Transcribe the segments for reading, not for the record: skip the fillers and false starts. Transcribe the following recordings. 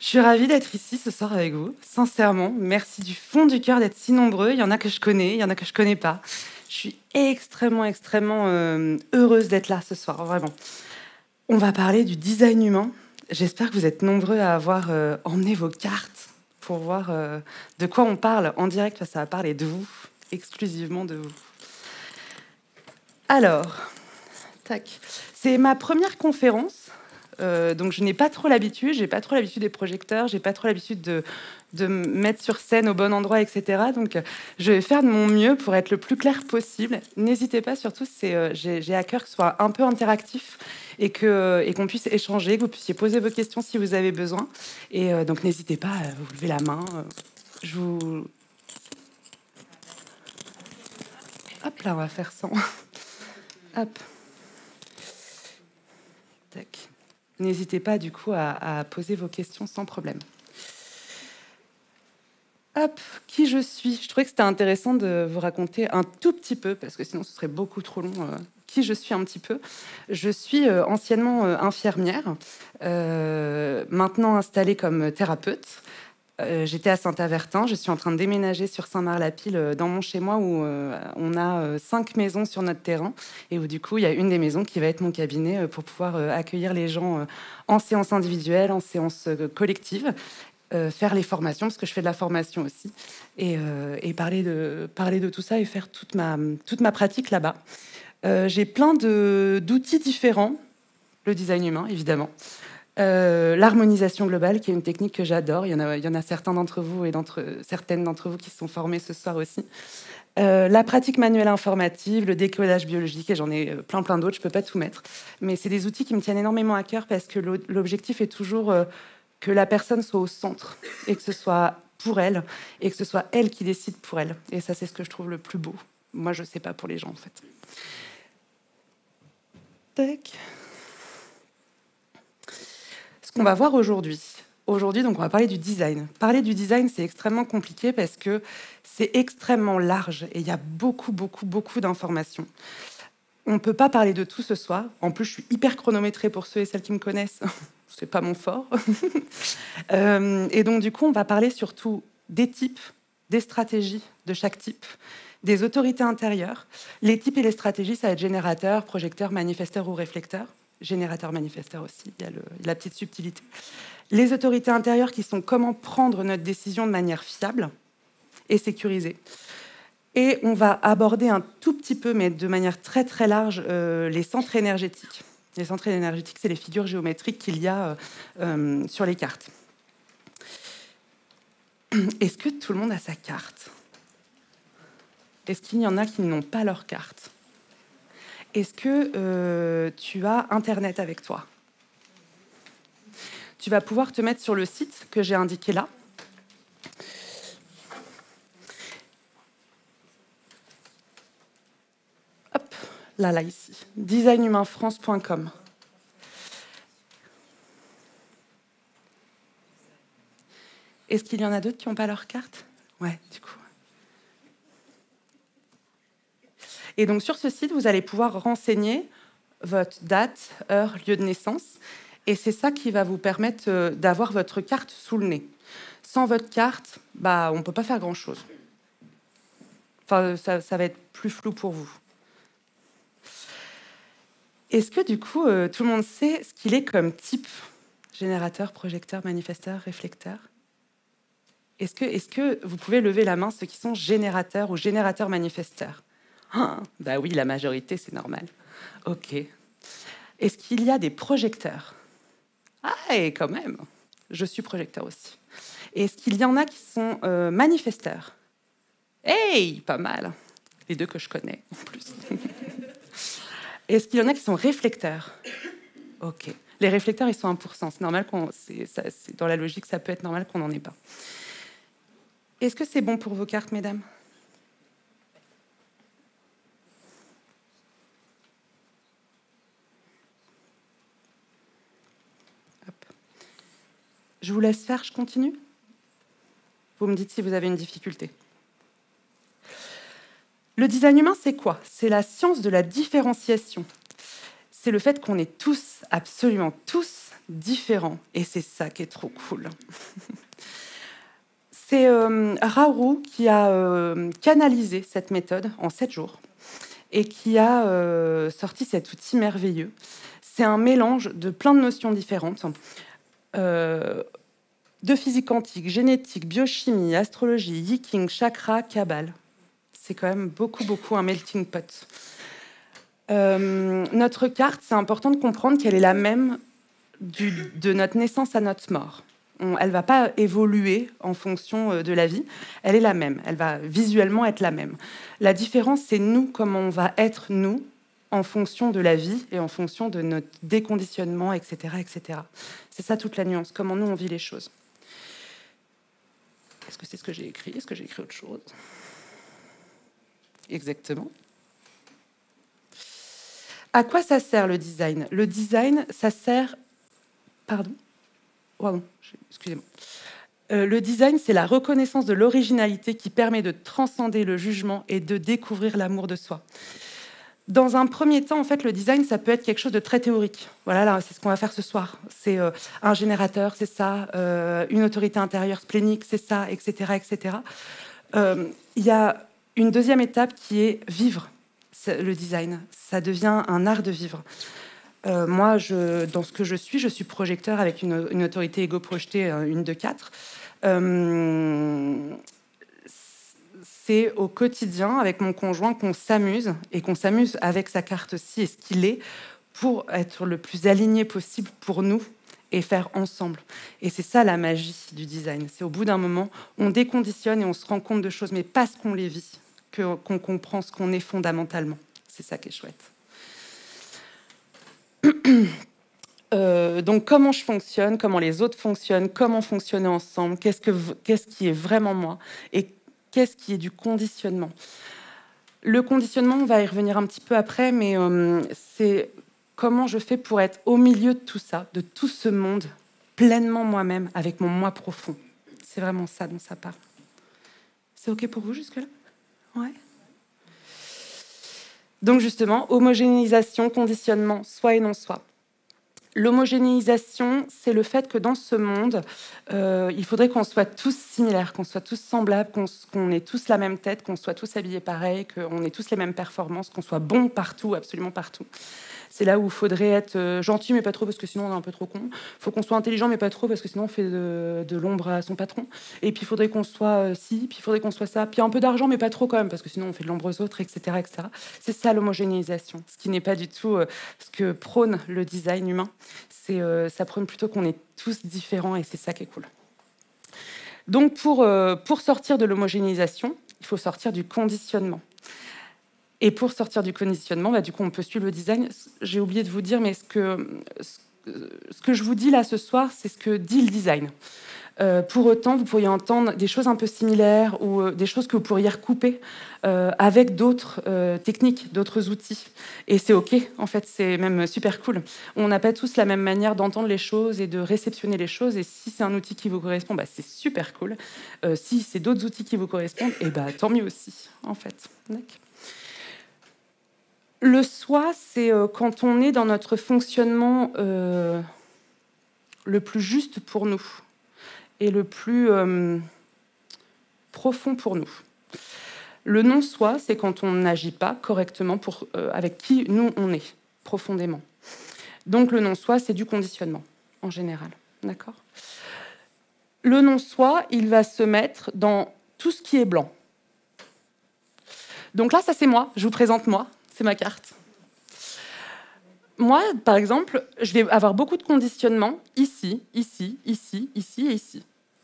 Je suis ravie d'être ici ce soir avec vous. Sincèrement, merci du fond du cœur d'être si nombreux. Il y en a que je connais, il y en a que je connais pas. Je suis extrêmement heureuse d'être là ce soir, vraiment. On va parler du design humain. J'espère que vous êtes nombreux à avoir emmené vos cartes pour voir de quoi on parle en direct. Ça va parler de vous, exclusivement de vous. Alors, tac. C'est ma première conférence. Donc je n'ai pas trop l'habitude, j'ai pas trop l'habitude des projecteurs, j'ai pas trop l'habitude de me mettre sur scène au bon endroit, etc. Donc je vais faire de mon mieux pour être le plus clair possible. N'hésitez pas, surtout, j'ai à cœur que ce soit un peu interactif et qu'on puisse échanger, que vous puissiez poser vos questions si vous avez besoin. Et donc n'hésitez pas à vous lever la main. Je vous... Hop là, on va faire 100. Hop. Tac. N'hésitez pas du coup à poser vos questions sans problème. Hop, qui je suis? Je trouvais que c'était intéressant de vous raconter un tout petit peu, parce que sinon ce serait beaucoup trop long, qui je suis un petit peu. Je suis anciennement infirmière, maintenant installée comme thérapeute. J'étais à Saint-Avertin, je suis en train de déménager sur Saint-Marc-la-Pile dans mon chez-moi où on a 5 maisons sur notre terrain et où du coup il y a une des maisons qui va être mon cabinet pour pouvoir accueillir les gens en séance individuelle, en séance collective, faire les formations parce que je fais de la formation aussi et parler de tout ça et faire toute ma pratique là-bas. J'ai plein d'outils différents, le design humain évidemment. L'harmonisation globale, qui est une technique que j'adore. Il y en a certains d'entre vous et certaines d'entre vous qui se sont formés ce soir aussi. La pratique manuelle informative, le décodage biologique, et j'en ai plein d'autres, je ne peux pas tout mettre. Mais c'est des outils qui me tiennent énormément à cœur parce que l'objectif est toujours que la personne soit au centre et que ce soit pour elle et que ce soit elle qui décide pour elle. Et ça, c'est ce que je trouve le plus beau. Moi, je ne sais pas pour les gens, en fait. Tac. Ce qu'on va voir aujourd'hui. Aujourd'hui, donc, on va parler du design. Parler du design, c'est extrêmement compliqué parce que c'est extrêmement large et il y a beaucoup d'informations. On ne peut pas parler de tout ce soir. En plus, je suis hyper chronométrée pour ceux et celles qui me connaissent. C'est pas mon fort. Et donc, du coup, on va parler surtout des types, des stratégies de chaque type, des autorités intérieures. Les types et les stratégies, ça va être générateur, projecteur, manifesteur ou réflecteur. Générateur, manifesteur aussi, il y a la petite subtilité. Les autorités intérieures qui sont comment prendre notre décision de manière fiable et sécurisée. Et on va aborder un tout petit peu, mais de manière très large, les centres énergétiques. Les centres énergétiques, c'est les figures géométriques qu'il y a sur les cartes. Est-ce que tout le monde a sa carte? Est-ce qu'il y en a qui n'ont pas leur carte? Est-ce que tu as Internet avec toi? Tu vas pouvoir te mettre sur le site que j'ai indiqué là. Hop, là, ici. designhumainfrance.com. Est-ce qu'il y en a d'autres qui n'ont pas leur carte? Ouais, du coup. Et donc, sur ce site, vous allez pouvoir renseigner votre date, heure, lieu de naissance. Et c'est ça qui va vous permettre d'avoir votre carte sous le nez. Sans votre carte, on ne peut pas faire grand-chose. Enfin, ça va être plus flou pour vous. Est-ce que, du coup, tout le monde sait ce qu'il est comme type? Générateur, projecteur, manifesteur, réflecteur? Est-ce que vous pouvez lever la main ceux qui sont générateurs ou générateurs-manifesteurs? Bah oui, la majorité, c'est normal. Ok. Est-ce qu'il y a des projecteurs? Ah, et quand même, je suis projecteur aussi. Est-ce qu'il y en a qui sont manifesteurs? Hey, pas mal. Les deux que je connais, en plus. Est-ce qu'il y en a qui sont réflecteurs? Ok. Les réflecteurs, ils sont 1%. C'est normal dans la logique, ça peut être normal qu'on n'en ait pas. Est-ce que c'est bon pour vos cartes, mesdames? Hop. Je vous laisse faire, je continue? Vous me dites si vous avez une difficulté. Le design humain, c'est quoi? C'est la science de la différenciation. c'est le fait qu'on est tous, absolument tous, différents. Et c'est ça qui est trop cool. C'est Raoult qui a canalisé cette méthode en 7 jours et qui a sorti cet outil merveilleux. C'est un mélange de plein de notions différentes, de physique quantique, génétique, biochimie, astrologie, yiking, chakra, kabbale. C'est quand même beaucoup un melting pot. Notre carte, c'est important de comprendre qu'elle est la même de notre naissance à notre mort. Elle ne va pas évoluer en fonction de la vie. Elle est la même. Elle va visuellement être la même. La différence, c'est nous, comment on va être nous, en fonction de la vie et en fonction de notre déconditionnement, etc., etc. C'est ça toute la nuance, comment nous, on vit les choses. Est-ce que c'est ce que j'ai écrit? Est-ce que j'ai écrit autre chose? Exactement. À quoi ça sert le design? Le design, ça sert... Pardon, excusez-moi. Le design, c'est la reconnaissance de l'originalité qui permet de transcender le jugement et de découvrir l'amour de soi. Dans un premier temps, en fait, le design, ça peut être quelque chose de très théorique. Voilà, là, c'est ce qu'on va faire ce soir. C'est un générateur, c'est ça, une autorité intérieure splénique, c'est ça, etc., etc. Il y a une deuxième étape qui est vivre le design. Ça devient un art de vivre. Moi, dans ce que je suis projecteur avec une autorité égo-projetée, une de 4. C'est au quotidien, avec mon conjoint, qu'on s'amuse, et qu'on s'amuse avec sa carte aussi, et ce qu'il est, pour être le plus aligné possible pour nous, et faire ensemble. Et c'est ça la magie du design. C'est au bout d'un moment, on déconditionne et on se rend compte de choses, mais parce qu'on les vit, qu'on comprend ce qu'on est fondamentalement. C'est ça qui est chouette. Donc comment je fonctionne, comment les autres fonctionnent, comment fonctionner ensemble, qu'est-ce qui est vraiment moi et qu'est-ce qui est du conditionnement. Le conditionnement, on va y revenir un petit peu après, mais c'est comment je fais pour être au milieu de tout ça, de tout ce monde, pleinement moi-même, avec mon moi profond. C'est vraiment ça dont ça parle. C'est OK pour vous jusque-là? Ouais. Donc justement, homogénéisation, conditionnement, soi et non-soi. L'homogénéisation, c'est le fait que dans ce monde, il faudrait qu'on soit tous similaires, qu'on soit tous semblables, qu'on ait tous la même tête, qu'on soit tous habillés pareil, qu'on ait tous les mêmes performances, qu'on soit bon partout, absolument partout. C'est là où il faudrait être gentil, mais pas trop, parce que sinon on est un peu trop con. Il faut qu'on soit intelligent, mais pas trop, parce que sinon on fait de l'ombre à son patron. Et puis il faudrait qu'on soit ci, puis il faudrait qu'on soit ça. Puis un peu d'argent, mais pas trop quand même, parce que sinon on fait de l'ombre aux autres, etc., etc. C'est ça l'homogénéisation, ce qui n'est pas du tout ce que prône le design humain. Ça prône plutôt qu'on est tous différents, et c'est ça qui est cool. Donc pour sortir de l'homogénéisation, il faut sortir du conditionnement. Et pour sortir du conditionnement, du coup, on peut suivre le design. J'ai oublié de vous dire, mais ce que je vous dis là ce soir, c'est ce que dit le design. Pour autant, vous pourriez entendre des choses un peu similaires ou des choses que vous pourriez recouper avec d'autres techniques, d'autres outils. Et c'est OK, en fait, c'est même super cool. On n'a pas tous la même manière d'entendre les choses et de réceptionner les choses. Et si c'est un outil qui vous correspond, c'est super cool. Si c'est d'autres outils qui vous correspondent, tant mieux aussi, en fait. D'accord. Le soi, c'est quand on est dans notre fonctionnement le plus juste pour nous et le plus profond pour nous. Le non-soi, c'est quand on n'agit pas correctement avec qui nous on est profondément. Donc le non-soi, c'est du conditionnement en général. D'accord ? Le non-soi, il va se mettre dans tout ce qui est blanc. Donc là, ça c'est moi. Je vous présente moi. C'est ma carte. Moi, par exemple, je vais avoir beaucoup de conditionnement ici, ici, ici, ici et ici,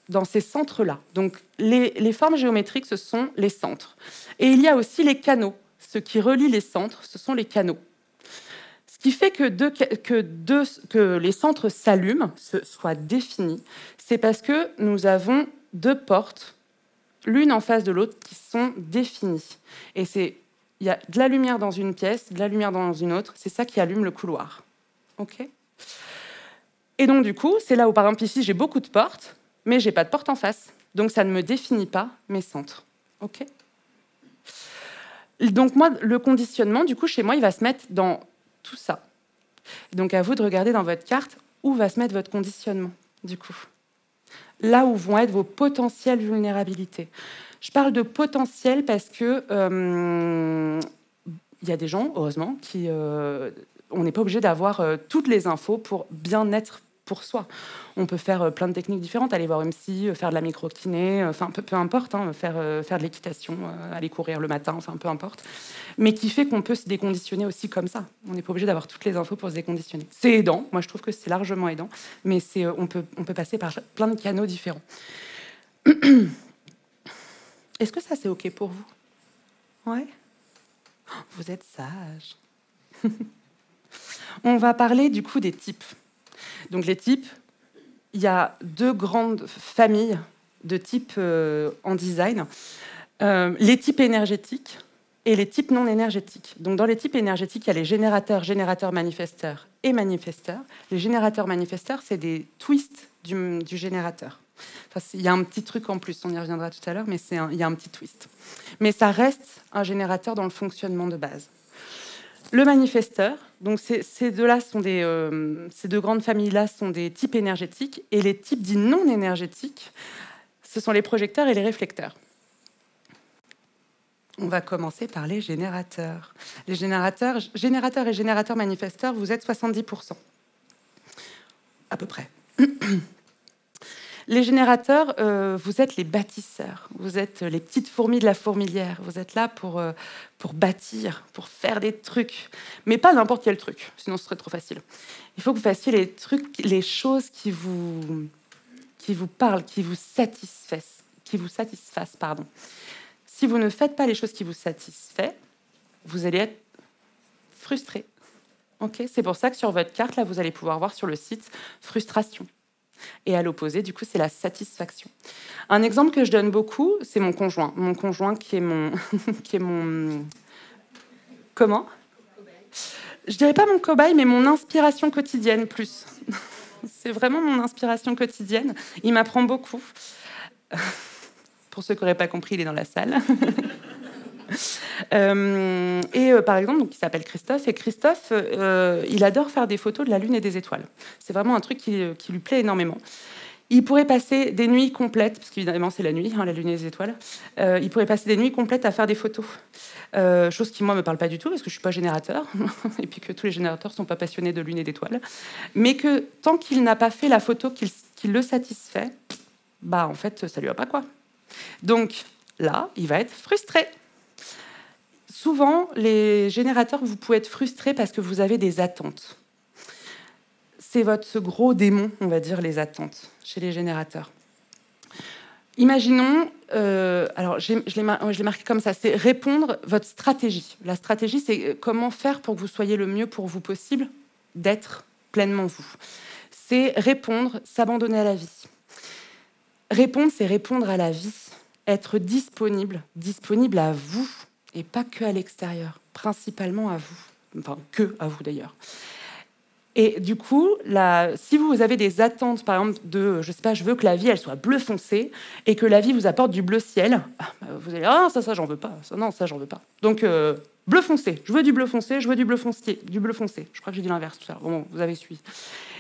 dans ces centres-là. Donc, les formes géométriques, ce sont les centres. Et il y a aussi les canaux. Ce qui relie les centres, ce sont les canaux. Ce qui fait que les centres s'allument, soient définis, c'est parce que nous avons 2 portes, l'une en face de l'autre, qui sont définies. Et il y a de la lumière dans une pièce, de la lumière dans une autre. C'est ça qui allume le couloir. OK ? Et donc, du coup, c'est là où, par exemple, ici, j'ai beaucoup de portes, mais je n'ai pas de porte en face. Donc, ça ne me définit pas mes centres. OK ? Donc, moi, le conditionnement, du coup, chez moi, il va se mettre dans tout ça. Donc, à vous de regarder dans votre carte où va se mettre votre conditionnement, du coup. Là où vont être vos potentielles vulnérabilités. Je parle de potentiel parce que il y a des gens, heureusement, qui... on n'est pas obligé d'avoir toutes les infos pour bien être pour soi. On peut faire plein de techniques différentes, aller voir une psy, faire de la micro-kiné, enfin peu importe, hein, faire de l'équitation, aller courir le matin, enfin peu importe. Mais qui fait qu'on peut se déconditionner aussi comme ça. On n'est pas obligé d'avoir toutes les infos pour se déconditionner. C'est aidant, moi je trouve que c'est largement aidant, mais on peut passer par plein de canaux différents. Est-ce que ça c'est OK pour vous? Ouais. Vous êtes sage. On va parler du coup des types. Donc les types, il y a 2 grandes familles de types en design. Les types énergétiques et les types non énergétiques. Donc dans les types énergétiques, il y a les générateurs, manifesteurs et manifesteurs. Les générateurs manifesteurs, c'est des twists du générateur. Enfin, il y a un petit truc en plus, on y reviendra tout à l'heure, mais il y a un petit twist. Mais ça reste un générateur dans le fonctionnement de base. Le manifesteur, donc ces 2 grandes familles-là sont des types énergétiques, et les types dits non énergétiques, ce sont les projecteurs et les réflecteurs. On va commencer par les générateurs. Les générateurs et générateurs manifesteurs, vous êtes 70%, à peu près. Les générateurs, vous êtes les bâtisseurs, vous êtes les petites fourmis de la fourmilière, vous êtes là pour bâtir, pour faire des trucs, mais pas n'importe quel truc, sinon ce serait trop facile. Il faut que vous fassiez les trucs, les choses qui vous parlent, qui vous satisfassent, pardon. Si vous ne faites pas les choses qui vous satisfont, vous allez être frustré. Okay, c'est pour ça que sur votre carte, là, vous allez pouvoir voir sur le site frustration. Et à l'opposé, du coup, c'est la satisfaction. Un exemple que je donne beaucoup, c'est mon conjoint. Mon conjoint qui est mon... Comment? Je dirais pas mon cobaye, mais mon inspiration quotidienne plus. C'est vraiment mon inspiration quotidienne. Il m'apprend beaucoup. Pour ceux qui n'auraient pas compris, il est dans la salle. Par exemple, donc, il s'appelle Christophe, et Christophe, il adore faire des photos de la Lune et des étoiles. C'est vraiment un truc qui lui plaît énormément. Il pourrait passer des nuits complètes, parce qu'évidemment c'est la nuit, hein, la Lune et les étoiles, il pourrait passer des nuits complètes à faire des photos. Chose qui, moi, me parle pas du tout, parce que je suis pas générateur, et puis que tous les générateurs sont pas passionnés de Lune et d'étoiles. Mais que tant qu'il n'a pas fait la photo qui le satisfait, bah en fait, ça lui va pas, quoi. Donc là, il va être frustré. Souvent, les générateurs, vous pouvez être frustrés parce que vous avez des attentes. C'est votre gros démon, on va dire, les attentes, chez les générateurs. Imaginons, alors je l'ai marqué comme ça, c'est répondre votre stratégie. La stratégie, c'est comment faire pour que vous soyez le mieux pour vous possible d'être pleinement vous. C'est répondre, s'abandonner à la vie. Répondre, c'est répondre à la vie, être disponible à vous, et pas que à l'extérieur, principalement à vous. Enfin, que à vous d'ailleurs. Et du coup, si vous avez des attentes, par exemple, je sais pas, je veux que la vie, elle soit bleu foncé, et que la vie vous apporte du bleu ciel, vous allez, ah, ça, j'en veux pas. Ça, j'en veux pas. Donc, bleu foncé. Je veux du bleu foncé, je veux du bleu foncé. Je crois que j'ai dit l'inverse tout à l'heure. Bon, vous avez suivi.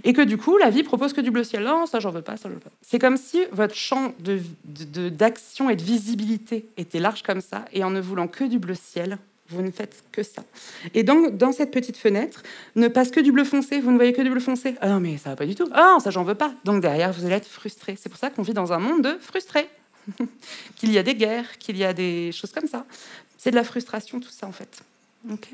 Et que du coup, la vie propose que du bleu ciel. Non, ça, j'en veux pas, ça, j'en veux pas. C'est comme si votre champ d'action et de visibilité était large comme ça, et en ne voulant que du bleu ciel, vous ne faites que ça. Et donc, dans cette petite fenêtre, ne passe que du bleu foncé. Vous ne voyez que du bleu foncé. Ah non, mais ça va pas du tout. Ah non, ça, j'en veux pas. Donc derrière, vous allez être frustré. C'est pour ça qu'on vit dans un monde de frustrés. Qu'il y a des guerres, qu'il y a des choses comme ça. C'est de la frustration, tout ça, en fait. Ok.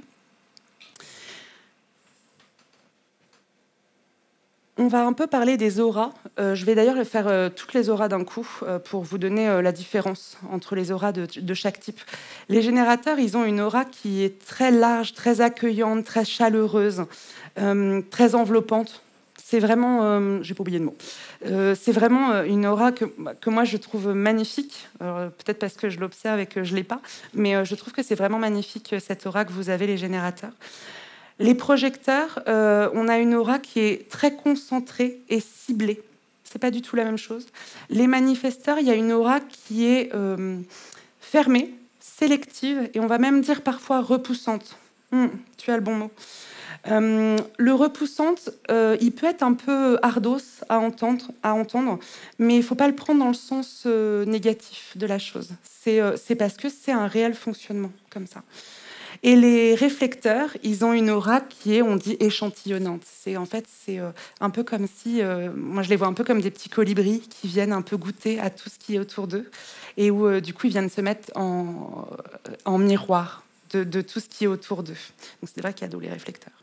On va un peu parler des auras. Je vais d'ailleurs faire toutes les auras d'un coup pour vous donner la différence entre les auras de chaque type. Les générateurs, ils ont une aura qui est très large, très accueillante, très chaleureuse, très enveloppante. C'est vraiment... j'ai pas oublié de mot. C'est vraiment une aura que moi, je trouve magnifique. Peut-être parce que je l'observe et que je ne l'ai pas. Mais je trouve que c'est vraiment magnifique, cette aura que vous avez, les générateurs. Les projecteurs, on a une aura qui est très concentrée et ciblée. C'est pas du tout la même chose. Les manifesteurs, il y a une aura qui est fermée, sélective, et on va même dire parfois repoussante. Tu as le bon mot. Le repoussante, il peut être un peu ardos à entendre, mais il ne faut pas le prendre dans le sens négatif de la chose. C'est parce que c'est un réel fonctionnement comme ça. Et les réflecteurs, ils ont une aura qui est, on dit, échantillonnante. C'est un peu comme si, moi je les vois un peu comme des petits colibris qui viennent un peu goûter à tout ce qui est autour d'eux et où du coup ils viennent se mettre en miroir de tout ce qui est autour d'eux. Donc c'est vrai qu'il y a d'où les réflecteurs.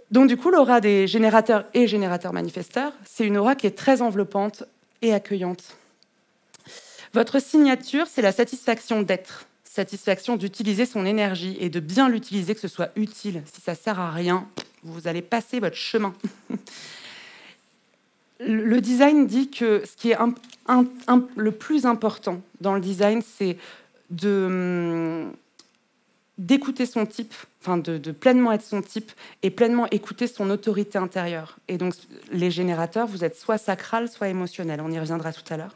Donc du coup, l'aura des générateurs et générateurs manifesteurs, c'est une aura qui est très enveloppante et accueillante. Votre signature, c'est la satisfaction d'être, satisfaction d'utiliser son énergie et de bien l'utiliser, que ce soit utile. Si ça ne sert à rien, vous allez passer votre chemin. Le design dit que ce qui est le plus important dans le design, c'est d'écouter son type, enfin de pleinement être son type et pleinement écouter son autorité intérieure. Et donc, les générateurs, vous êtes soit sacral, soit émotionnel. On y reviendra tout à l'heure.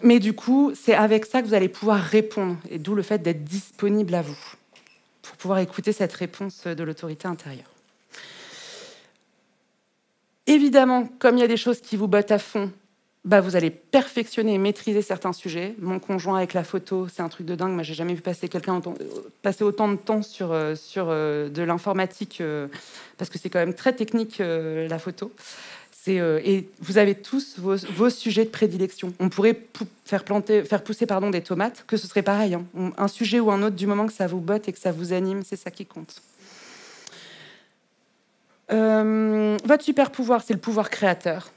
Mais du coup, c'est avec ça que vous allez pouvoir répondre, et d'où le fait d'être disponible à vous, pour pouvoir écouter cette réponse de l'autorité intérieure. Évidemment, comme il y a des choses qui vous bottent à fond, vous allez perfectionner et maîtriser certains sujets. Mon conjoint avec la photo, c'est un truc de dingue. Moi, j'ai jamais vu passer passer autant de temps sur de l'informatique, parce que c'est quand même très technique, la photo. Et vous avez tous vos sujets de prédilection. On pourrait faire pousser des tomates, que ce serait pareil. Hein. Un sujet ou un autre, du moment que ça vous botte et que ça vous anime, c'est ça qui compte. Votre super pouvoir, c'est le pouvoir créateur.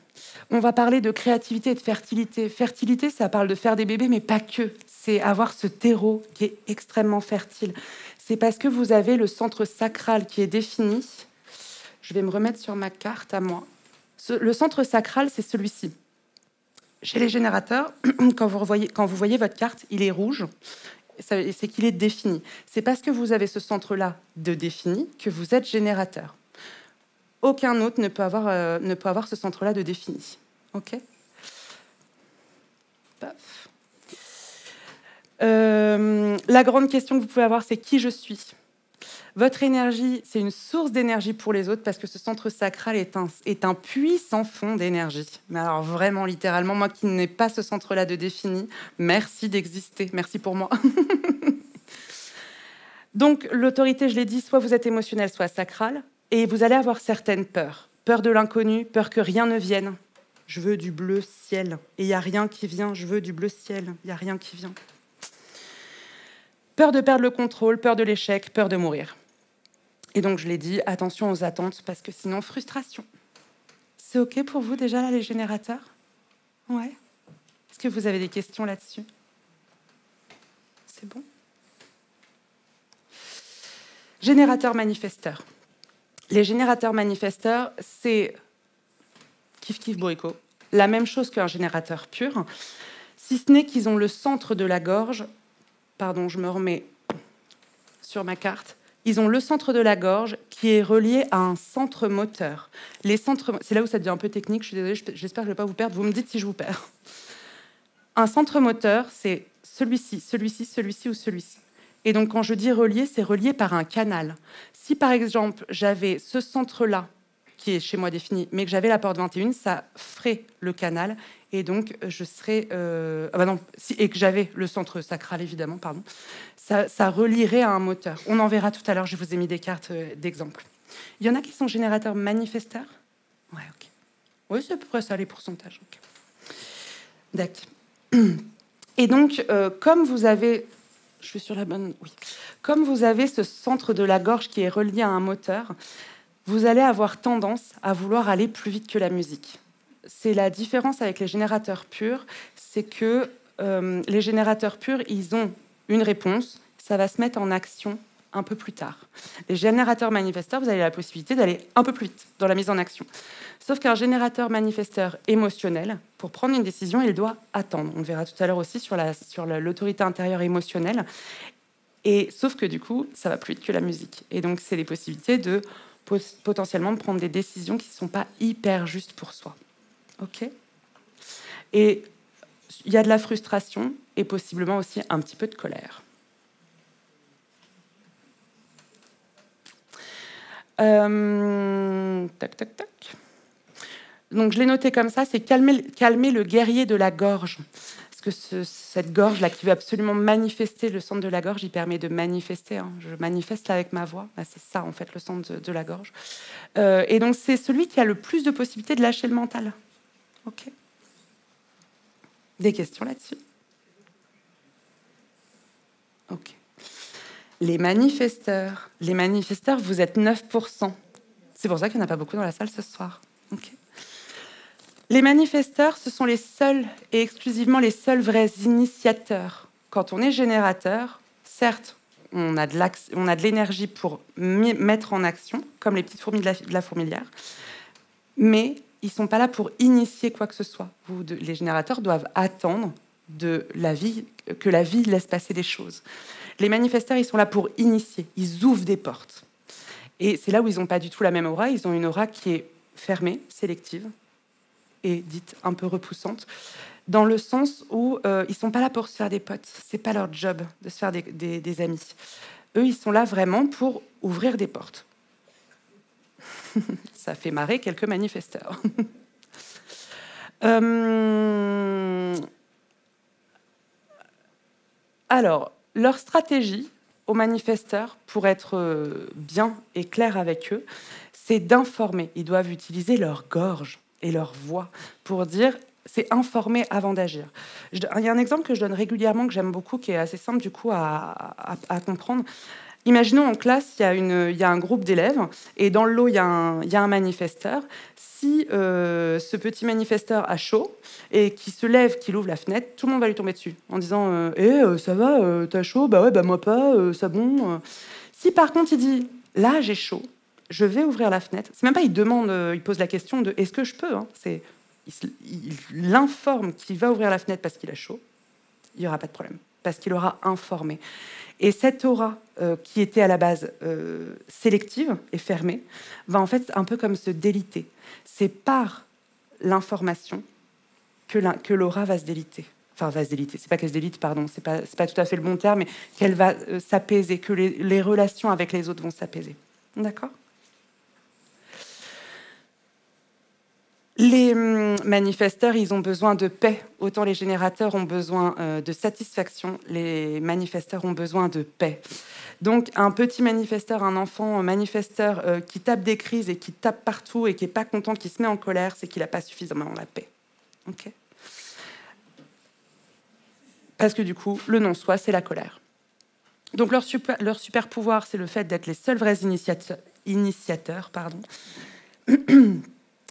On va parler de créativité et de fertilité. Fertilité, ça parle de faire des bébés, mais pas que. C'est avoir ce terreau qui est extrêmement fertile. C'est parce que vous avez le centre sacral qui est défini. Je vais me remettre sur ma carte à moi. Le centre sacral, c'est celui-ci. Chez les générateurs, quand vous voyez votre carte, il est rouge. C'est qu'il est défini. C'est parce que vous avez ce centre-là de défini que vous êtes générateur. Aucun autre ne peut avoir ce centre-là de défini. OK ? La grande question que vous pouvez avoir, c'est qui je suis ? Votre énergie, c'est une source d'énergie pour les autres parce que ce centre sacral est un puits sans fond d'énergie. Mais alors vraiment, littéralement, moi qui n'ai pas ce centre-là de défini, merci d'exister, merci pour moi. Donc l'autorité, je l'ai dit, soit vous êtes émotionnel, soit sacral. Et vous allez avoir certaines peurs. Peur de l'inconnu, peur que rien ne vienne. Je veux du bleu ciel. Et il n'y a rien qui vient. Je veux du bleu ciel. Il n'y a rien qui vient. Peur de perdre le contrôle, peur de l'échec, peur de mourir. Et donc, je l'ai dit, attention aux attentes, parce que sinon, frustration. C'est OK pour vous déjà, là, les générateurs ? Ouais. Est-ce que vous avez des questions là-dessus ? C'est bon ? Générateurs manifesteurs. Les générateurs manifesteurs, c'est kiff bourricot, la même chose qu'un générateur pur, si ce n'est qu'ils ont le centre de la gorge. Pardon, je me remets sur ma carte. Ils ont le centre de la gorge qui est relié à un centre moteur. C'est là où ça devient un peu technique. Je suis désolée, j'espère que je ne vais pas vous perdre. Vous me dites si je vous perds. Un centre moteur, c'est celui-ci, celui-ci, celui-ci ou celui-ci. Et donc, quand je dis relié, c'est relié par un canal. Si, par exemple, j'avais ce centre-là, qui est chez moi défini, mais que j'avais la porte 21, ça ferait le canal. Et donc, je serais... et que j'avais le centre sacral, évidemment, pardon. Ça relierait à un moteur. On en verra tout à l'heure, je vous ai mis des cartes d'exemple. Il y en a qui sont générateurs manifesteurs ? Ouais, OK. Oui, c'est à peu près ça, les pourcentages. Okay. D'accord. Et donc, comme vous avez... Je suis sur la bonne... Oui. Comme vous avez ce centre de la gorge qui est relié à un moteur, vous allez avoir tendance à vouloir aller plus vite que la musique. C'est la différence avec les générateurs purs, c'est que les générateurs purs, ils ont une réponse, ça va se mettre en action un peu plus tard. Les générateurs manifesteurs, vous avez la possibilité d'aller un peu plus vite dans la mise en action. Sauf qu'un générateur manifesteur émotionnel, pour prendre une décision, il doit attendre. On le verra tout à l'heure aussi sur l'autorité intérieure émotionnelle. Et sauf que du coup, ça va plus vite que la musique. Et donc, c'est les possibilités de potentiellement de prendre des décisions qui ne sont pas hyper justes pour soi. OK ? Et il y a de la frustration et possiblement aussi un petit peu de colère. Tac, tac, tac. Donc, je l'ai noté comme ça, c'est calmer le guerrier de la gorge. Parce que cette gorge-là qui veut absolument manifester, le centre de la gorge, il permet de manifester. Hein. Je manifeste là avec ma voix. Bah, c'est ça, en fait, le centre de la gorge. Et donc, c'est celui qui a le plus de possibilités de lâcher le mental. OK. Des questions là-dessus? OK. Les manifesteurs, vous êtes 9%. C'est pour ça qu'il n'y en a pas beaucoup dans la salle ce soir. OK. Les manifesteurs, ce sont les seuls et exclusivement les seuls vrais initiateurs. Quand on est générateur, certes, on a de l'énergie pour mettre en action, comme les petites fourmis de la fourmilière, mais ils ne sont pas là pour initier quoi que ce soit. Les générateurs doivent attendre de la vie, que la vie laisse passer des choses. Les manifesteurs, ils sont là pour initier, ils ouvrent des portes. Et c'est là où ils n'ont pas du tout la même aura, ils ont une aura qui est fermée, sélective, et dite un peu repoussante, dans le sens où ils ne sont pas là pour se faire des potes. Ce n'est pas leur job de se faire des amis. Eux, ils sont là vraiment pour ouvrir des portes. Ça fait marrer quelques manifesteurs. Alors, leur stratégie aux manifesteurs, pour être bien et clair avec eux, c'est d'informer. Ils doivent utiliser leur gorge et leur voix pour dire, c'est informer avant d'agir. Il y a un exemple que je donne régulièrement, que j'aime beaucoup, qui est assez simple du coup à comprendre. Imaginons en classe, il y a un groupe d'élèves, et dans le lot, il y a un manifesteur. Si ce petit manifesteur a chaud, et qui se lève, qu'il ouvre la fenêtre, tout le monde va lui tomber dessus, en disant ça va, t'as chaud? Bah ouais, bah moi pas, ça bon. Si par contre il dit, là j'ai chaud, je vais ouvrir la fenêtre. C'est même pas, il pose la question de est-ce que je peux, hein. Il l'informe qu'il va ouvrir la fenêtre parce qu'il a chaud. Il n'y aura pas de problème, parce qu'il aura informé. Et cette aura qui était à la base sélective et fermée, va en fait un peu comme se déliter. C'est par l'information que l'aura va se déliter. Enfin, va se déliter. C'est pas qu'elle se délite, pardon. C'est pas tout à fait le bon terme, mais qu'elle va s'apaiser, que les relations avec les autres vont s'apaiser. D'accord ? Les manifesteurs, ils ont besoin de paix. Autant les générateurs ont besoin de satisfaction, les manifesteurs ont besoin de paix. Donc, un petit manifesteur, un enfant manifesteur qui tape des crises et qui tape partout et qui n'est pas content, qui se met en colère, c'est qu'il n'a pas suffisamment la paix. Okay. Parce que du coup, le non-soi, c'est la colère. Donc, leur super pouvoir, c'est le fait d'être les seuls vrais initiateurs.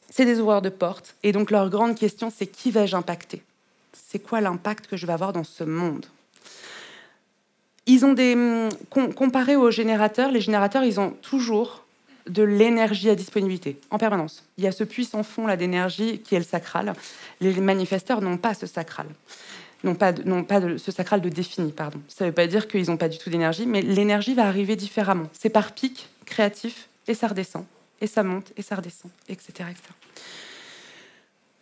C'est des ouvreurs de portes. Et donc, leur grande question, c'est qui vais-je impacter? C'est quoi l'impact que je vais avoir dans ce monde? Ils ont comparé aux générateurs, les générateurs, ils ont toujours de l'énergie à disponibilité, en permanence. Il y a ce puissant fond là d'énergie qui est le sacral. Les manifesteurs n'ont pas ce sacral. N'ont pas ce sacral de défini, pardon. Ça ne veut pas dire qu'ils n'ont pas du tout d'énergie, mais l'énergie va arriver différemment. C'est par pic créatif, et ça redescend. Et ça monte, et ça redescend, etc. etc.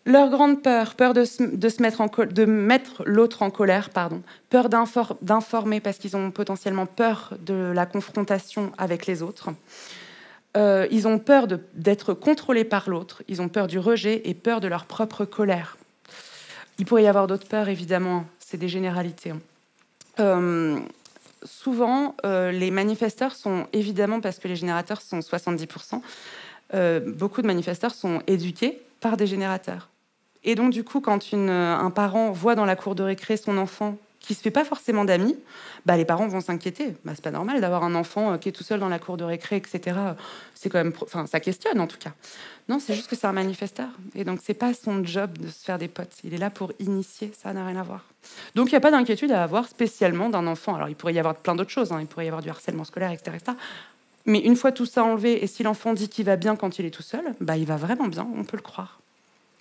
Leur grande peur de mettre l'autre en colère, peur d'informer parce qu'ils ont potentiellement peur de la confrontation avec les autres. Ils ont peur d'être contrôlés par l'autre, ils ont peur du rejet et peur de leur propre colère. Il pourrait y avoir d'autres peurs, évidemment, c'est des généralités. Souvent, les manifesteurs sont, évidemment, parce que les générateurs sont 70%, beaucoup de manifesteurs sont éduqués par des générateurs. Et donc, du coup, quand un parent voit dans la cour de récré son enfant qui ne se fait pas forcément d'amis, bah, les parents vont s'inquiéter. Bah, c'est pas normal d'avoir un enfant qui est tout seul dans la cour de récré, etc. C'est quand même, ça questionne, en tout cas. Non, c'est juste que c'est un manifesteur. Et donc, c'est pas son job de se faire des potes. Il est là pour initier, ça n'a rien à voir. Donc, il n'y a pas d'inquiétude à avoir spécialement d'un enfant. Alors, il pourrait y avoir plein d'autres choses. Hein. Il pourrait y avoir du harcèlement scolaire, etc., etc. Mais une fois tout ça enlevé, et si l'enfant dit qu'il va bien quand il est tout seul, bah, il va vraiment bien, on peut le croire.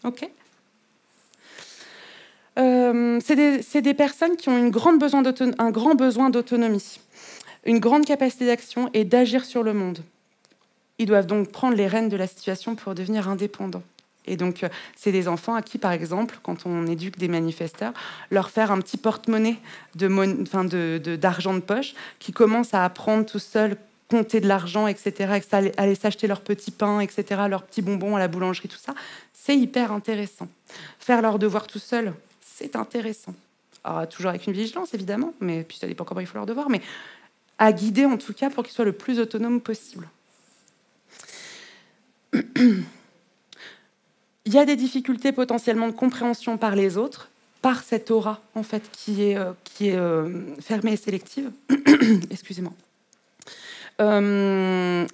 OK ? C'est des personnes qui ont un grand besoin d'autonomie, une grande capacité d'action et d'agir sur le monde. Ils doivent donc prendre les rênes de la situation pour devenir indépendants. Et donc, c'est des enfants à qui, par exemple, quand on éduque des manifesteurs, leur faire un petit porte-monnaie d'argent de poche, qui commencent à apprendre tout seuls compter de l'argent, etc., aller s'acheter leurs petits pains, etc., leurs petits bonbons à la boulangerie, tout ça, c'est hyper intéressant. Faire leurs devoirs tout seul, c'est intéressant. Alors, toujours avec une vigilance, évidemment, mais puis ça dépend comment il faut leurs devoirs, mais à guider en tout cas pour qu'ils soient le plus autonomes possible. Il y a des difficultés potentiellement de compréhension par les autres, par cette aura en fait qui est fermée et sélective. Excusez-moi.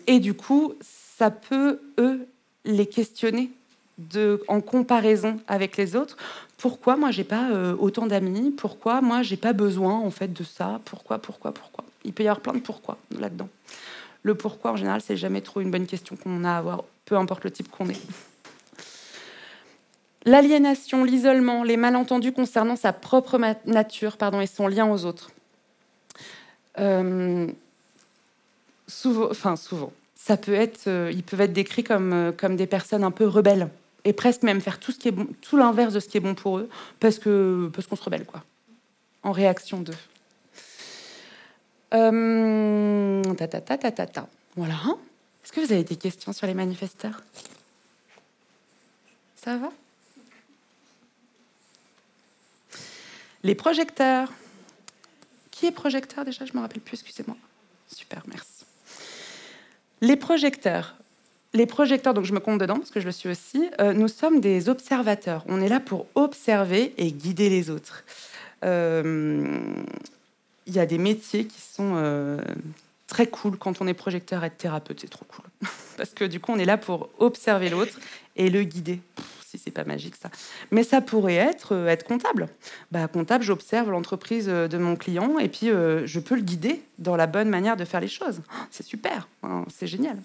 Et du coup, ça peut les questionner en comparaison avec les autres. Pourquoi moi j'ai pas autant d'amis? Pourquoi moi j'ai pas besoin en fait de ça? Pourquoi? Il peut y avoir plein de pourquoi là-dedans. Le pourquoi en général c'est jamais trop une bonne question qu'on a à avoir, peu importe le type qu'on est. L'aliénation, l'isolement, les malentendus concernant sa propre nature, et son lien aux autres. Souvent, ça peut être, ils peuvent être décrits comme des personnes un peu rebelles et presque même faire tout ce qui est bon, tout l'inverse de ce qui est bon pour eux, parce qu'on se rebelle, quoi, en réaction d'eux. Voilà. Est-ce que vous avez des questions sur les manifesteurs? Ça va? Les projecteurs. Qui est projecteur déjà? Je ne me rappelle plus, excusez-moi. Super, merci. Les projecteurs, donc je me compte dedans parce que je le suis aussi, nous sommes des observateurs. On est là pour observer et guider les autres. Il y a des métiers qui sont très cool quand on est projecteur. Être thérapeute, c'est trop cool. Parce que du coup, on est là pour observer l'autre et le guider. Si c'est pas magique ça. Mais ça pourrait être comptable. Comptable, j'observe l'entreprise de mon client et puis je peux le guider dans la bonne manière de faire les choses. C'est super, hein, c'est génial.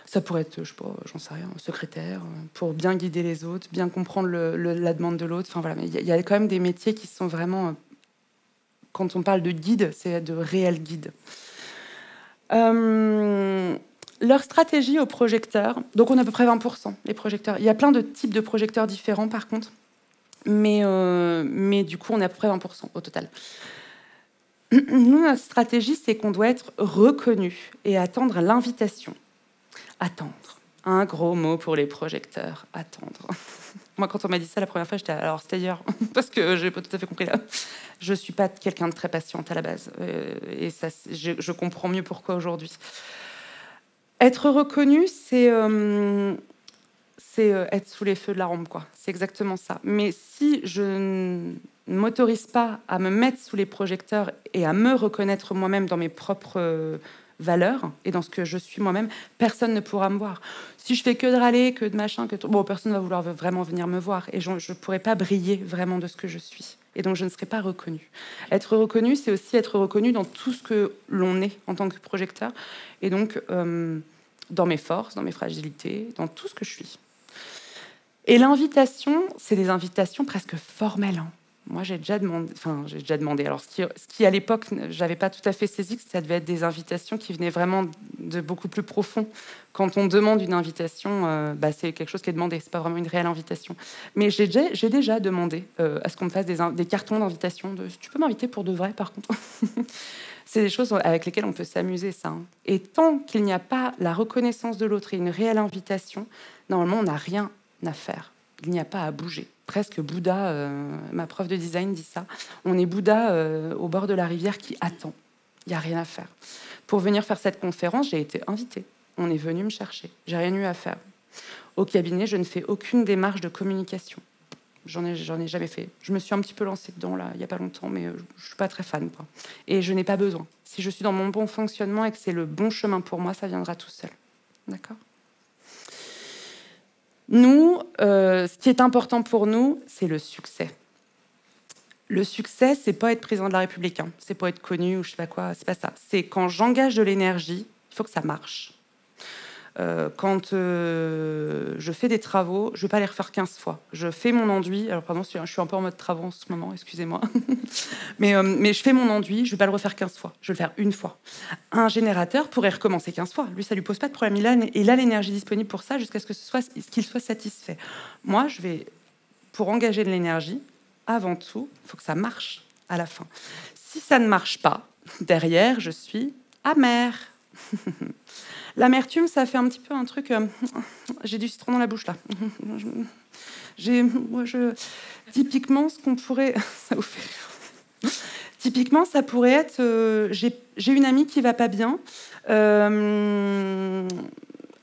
Ça pourrait être, je sais pas, j'en sais rien, secrétaire, pour bien guider les autres, bien comprendre la demande de l'autre. Enfin voilà, mais il y a quand même des métiers qui sont vraiment, quand on parle de guide, c'est de réels guides. Leur stratégie aux projecteurs, donc on a à peu près 20%, les projecteurs. Il y a plein de types de projecteurs différents par contre, mais du coup on est à peu près 20% au total. Nous, notre stratégie, c'est qu'on doit être reconnu et attendre l'invitation. Attendre, un gros mot pour les projecteurs, attendre. Moi, quand on m'a dit ça la première fois, j'étais alors c'est-à-dire parce que j'ai pas tout à fait compris là. Je suis pas quelqu'un de très patiente à la base, et ça, je comprends mieux pourquoi aujourd'hui. Être reconnu, c'est être sous les feux de la rampe, quoi. C'est exactement ça. Mais si je ne m'autorise pas à me mettre sous les projecteurs et à me reconnaître moi-même dans mes propres valeurs et dans ce que je suis moi-même, personne ne pourra me voir. Si je fais que de râler, que de machin, personne ne va vouloir vraiment venir me voir et je ne pourrai pas briller vraiment de ce que je suis. Et donc, je ne serai pas reconnue. Être reconnu, c'est aussi être reconnu dans tout ce que l'on est en tant que projecteur. Et donc, dans mes forces, dans mes fragilités, dans tout ce que je suis. Et l'invitation, c'est des invitations presque formelles. Hein. Moi, j'ai déjà demandé. Alors, ce qui à l'époque, j'avais pas tout à fait saisi, que ça devait être des invitations qui venaient vraiment de beaucoup plus profond. Quand on demande une invitation, c'est quelque chose qui est demandé. C'est pas vraiment une réelle invitation. Mais j'ai déjà demandé à ce qu'on me fasse des cartons d'invitation. Tu peux m'inviter pour de vrai, par contre. C'est des choses avec lesquelles on peut s'amuser, ça. Hein. Et tant qu'il n'y a pas la reconnaissance de l'autre et une réelle invitation, normalement, on n'a rien à faire. Il n'y a pas à bouger. Presque Bouddha, ma prof de design dit ça. On est Bouddha au bord de la rivière qui attend. Il n'y a rien à faire. Pour venir faire cette conférence, j'ai été invitée. On est venu me chercher. J'ai rien eu à faire. Au cabinet, je ne fais aucune démarche de communication. J'en ai jamais fait. Je me suis un petit peu lancée dedans là, il n'y a pas longtemps, mais je suis pas très fan, quoi. Et je n'ai pas besoin. Si je suis dans mon bon fonctionnement et que c'est le bon chemin pour moi, ça viendra tout seul. D'accord ? Nous, ce qui est important pour nous, c'est le succès. Le succès, c'est pas être président de la République, hein. C'est pas être connu ou je sais pas quoi, c'est pas ça. C'est quand j'engage de l'énergie, il faut que ça marche. Quand je fais des travaux, je ne vais pas les refaire 15 fois. Je fais mon enduit. Alors, pardon, je suis un peu en mode travaux en ce moment, excusez-moi. mais je fais mon enduit, je ne vais pas le refaire 15 fois. Je vais le faire une fois. Un générateur pourrait recommencer 15 fois. Lui, ça ne lui pose pas de problème. Il a l'énergie disponible pour ça jusqu'à ce qu'il soit satisfait. Moi, pour engager de l'énergie, avant tout, il faut que ça marche à la fin. Si ça ne marche pas, derrière, je suis amère. L'amertume, ça fait un petit peu un truc... j'ai du citron dans la bouche, là. Typiquement, ce qu'on pourrait... ça vous fait rire. Typiquement, ça pourrait être... j'ai une amie qui va pas bien.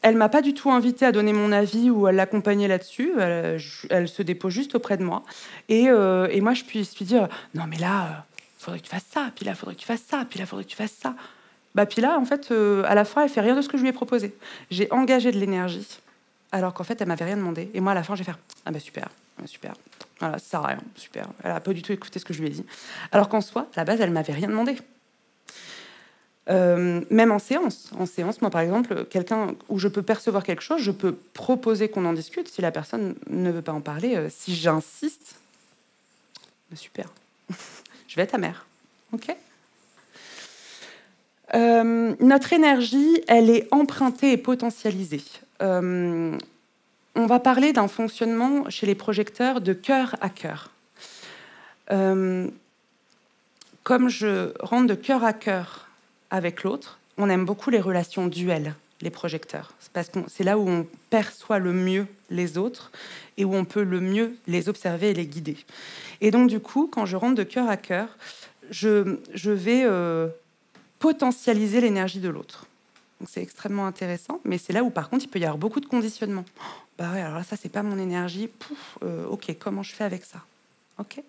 Elle m'a pas du tout invitée à donner mon avis ou à l'accompagner là-dessus. Elle se dépose juste auprès de moi. Et moi, je puis lui dire, non, mais là, faudrait que tu fasses ça. Puis là, faudrait que tu fasses ça. Puis là, faudrait que tu fasses ça. Puis là, en fait, à la fin, elle fait rien de ce que je lui ai proposé. J'ai engagé de l'énergie, alors qu'en fait, elle m'avait rien demandé. Et moi, à la fin, je vais faire, ah super, super. Voilà, ça sert à rien, super. Elle a pas du tout écouté ce que je lui ai dit. Alors qu'en soi, à la base, elle m'avait rien demandé. Même en séance, moi par exemple, quelqu'un où je peux percevoir quelque chose, je peux proposer qu'on en discute. Si la personne ne veut pas en parler, si j'insiste, super, je vais être amère, ok. Notre énergie, elle est empruntée et potentialisée. On va parler d'un fonctionnement chez les projecteurs de cœur à cœur. Comme je rentre de cœur à cœur avec l'autre, on aime beaucoup les relations duelles, les projecteurs. C'est parce que c'est là où on perçoit le mieux les autres et où on peut le mieux les observer et les guider. Et donc, du coup, quand je rentre de cœur à cœur, je vais potentialiser l'énergie de l'autre. Donc, c'est extrêmement intéressant, mais c'est là où, par contre, il peut y avoir beaucoup de conditionnement. Bah ouais, alors là, ça, c'est pas mon énergie. Ok, comment je fais avec ça? Ok.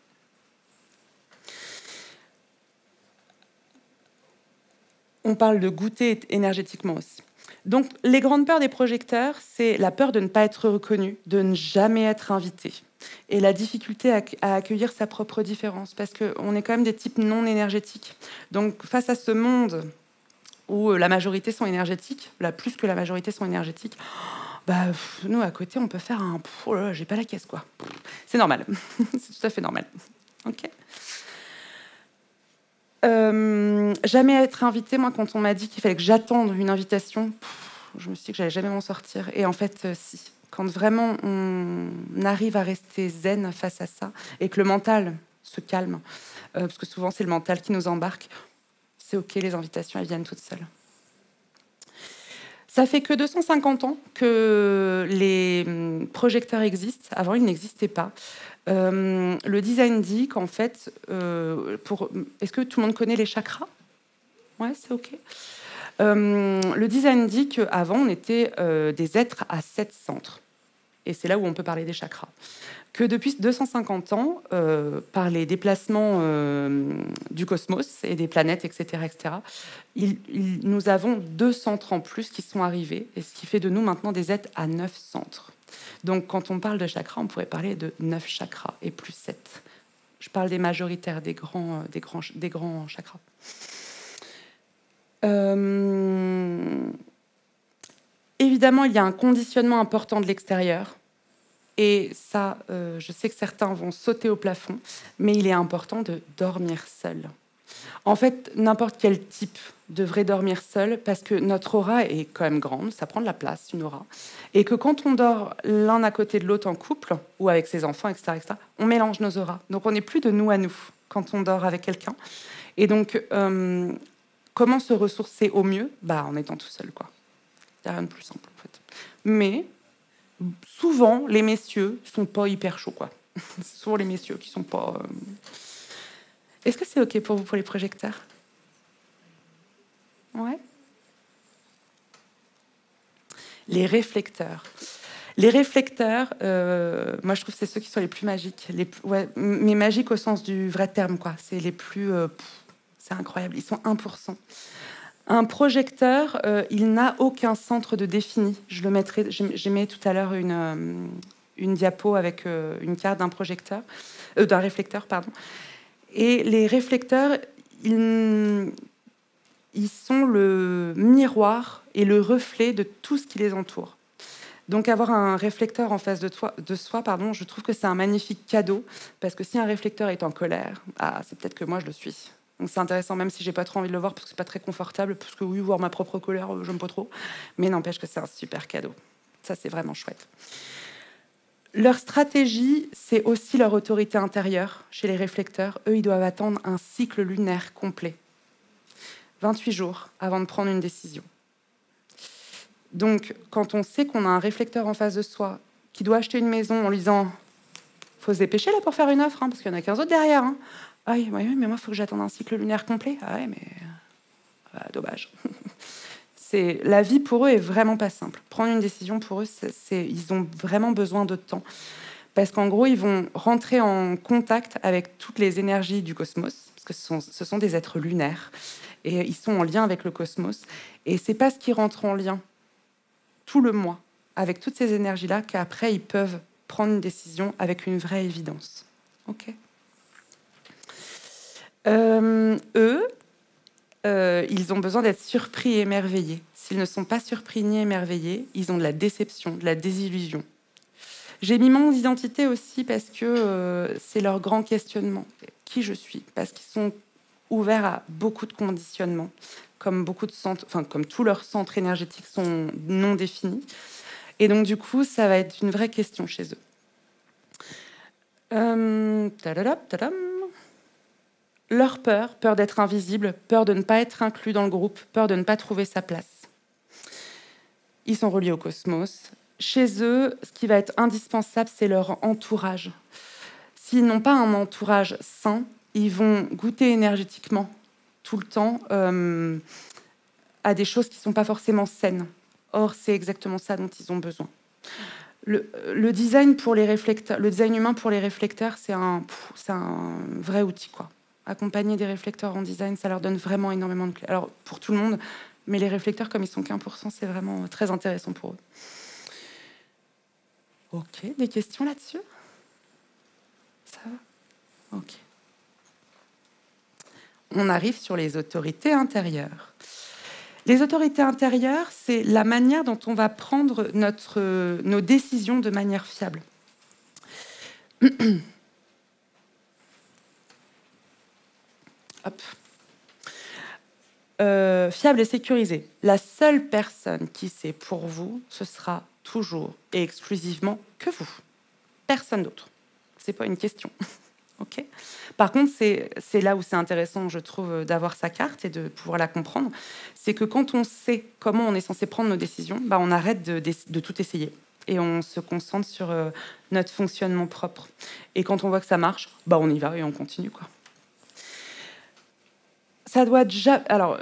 On parle de goûter énergétiquement aussi. Donc, les grandes peurs des projecteurs, c'est la peur de ne pas être reconnu, de ne jamais être invité, et la difficulté à accueillir sa propre différence, parce qu'on est quand même des types non énergétiques. Donc, face à ce monde où la majorité sont énergétiques, plus que la majorité sont énergétiques, nous, à côté, on peut faire un... Oh là là, j'ai pas la caisse, quoi. C'est normal. C'est tout à fait normal. OK. Jamais être invité, moi, quand on m'a dit qu'il fallait que j'attende une invitation, je me suis dit que j'allais jamais m'en sortir. Et en fait, si. Quand vraiment on arrive à rester zen face à ça et que le mental se calme, parce que souvent c'est le mental qui nous embarque, c'est ok, les invitations, elles viennent toutes seules. Ça fait que 250 ans que les projecteurs existent. Avant, ils n'existaient pas. Le design dit qu'en fait, est-ce que tout le monde connaît les chakras? Ouais, c'est ok. Le design dit qu'avant, on était des êtres à 7 centres. Et c'est là où on peut parler des chakras. Que depuis 250 ans, par les déplacements du cosmos et des planètes, etc., nous avons 2 centres en plus qui sont arrivés, et ce qui fait de nous maintenant des êtres à 9 centres. Donc, quand on parle de chakras, on pourrait parler de 9 chakras et plus 7. Je parle des majoritaires, des grands chakras. Évidemment, il y a un conditionnement important de l'extérieur. Et ça, je sais que certains vont sauter au plafond, mais il est important de dormir seul. En fait, n'importe quel type devrait dormir seul parce que notre aura est quand même grande, ça prend de la place, une aura. Et que quand on dort l'un à côté de l'autre en couple ou avec ses enfants, etc., on mélange nos auras. Donc, on n'est plus de nous à nous quand on dort avec quelqu'un. Et donc, comment se ressourcer au mieux? En étant tout seul, quoi. Il n'y a rien de plus simple, en fait. Mais souvent, les messieurs sont pas hyper chauds, quoi. C'est souvent les messieurs qui sont pas... Est-ce que c'est OK pour vous, pour les projecteurs? Ouais. Les réflecteurs. Les réflecteurs, moi, je trouve que c'est ceux qui sont les plus magiques. Mais magiques au sens du vrai terme, quoi. C'est les plus... c'est incroyable. Ils sont 1%. Un projecteur, il n'a aucun centre de défini. Je le mettrai... J'ai mis tout à l'heure une diapo avec une carte d'un projecteur... d'un réflecteur, pardon. Et les réflecteurs, ils sont le miroir et le reflet de tout ce qui les entoure. Donc avoir un réflecteur en face de soi, je trouve que c'est un magnifique cadeau, parce que si un réflecteur est en colère, c'est peut-être que moi je le suis. Donc c'est intéressant, même si j'ai pas trop envie de le voir, parce que c'est pas très confortable, parce que oui, voir ma propre colère, j'aime pas trop. Mais n'empêche que c'est un super cadeau. Ça, c'est vraiment chouette. Leur stratégie, c'est aussi leur autorité intérieure chez les réflecteurs. Eux, ils doivent attendre un cycle lunaire complet. 28 jours avant de prendre une décision. Donc, quand on sait qu'on a un réflecteur en face de soi qui doit acheter une maison en lui disant « faut se dépêcher là pour faire une offre, hein, parce qu'il y en a 15 autres derrière. Hein. Ah oui, mais moi, il faut que j'attende un cycle lunaire complet. Ah ouais, mais dommage. » La vie pour eux est vraiment pas simple. Prendre une décision pour eux, ils ont vraiment besoin de temps. Parce qu'en gros, ils vont rentrer en contact avec toutes les énergies du cosmos, parce que ce sont des êtres lunaires, et ils sont en lien avec le cosmos. Et c'est parce qu'ils rentrent en lien tout le mois avec toutes ces énergies-là qu'après, ils peuvent prendre une décision avec une vraie évidence. Ok. Ils ont besoin d'être surpris et émerveillés. S'ils ne sont pas surpris ni émerveillés, ils ont de la déception, de la désillusion. J'ai mis mon identité aussi parce que c'est leur grand questionnement. Qui je suis? Parce qu'ils sont ouverts à beaucoup de conditionnements, comme beaucoup de centres, enfin comme tous leurs centres énergétiques sont non définis. Et donc du coup, ça va être une vraie question chez eux. Tadadam. Leur peur d'être invisible, peur de ne pas être inclus dans le groupe, peur de ne pas trouver sa place. Ils sont reliés au cosmos. Chez eux, ce qui va être indispensable, c'est leur entourage. S'ils n'ont pas un entourage sain, ils vont goûter énergétiquement tout le temps à des choses qui ne sont pas forcément saines. Or, c'est exactement ça dont ils ont besoin. Le design pour les réflecteurs, le design humain pour les réflecteurs, c'est un vrai outil, quoi. Accompagner des réflecteurs en design, ça leur donne vraiment énormément de clés. Alors, pour tout le monde, mais les réflecteurs, comme ils sont qu'1%, c'est vraiment très intéressant pour eux. Ok, des questions là-dessus? Ça va? Ok. On arrive sur les autorités intérieures. Les autorités intérieures, c'est la manière dont on va prendre nos décisions de manière fiable. Hop. Fiable et sécurisé. La seule personne qui sait pour vous, ce sera toujours et exclusivement que vous. Personne d'autre. C'est pas une question. Okay. Par contre, c'est là où c'est intéressant, je trouve, d'avoir sa carte et de pouvoir la comprendre. C'est que quand on sait comment on est censé prendre nos décisions, bah, on arrête de tout essayer. Et on se concentre sur notre fonctionnement propre. Et quand on voit que ça marche, bah, on y va et on continue, quoi. Ça doit déjà... Alors,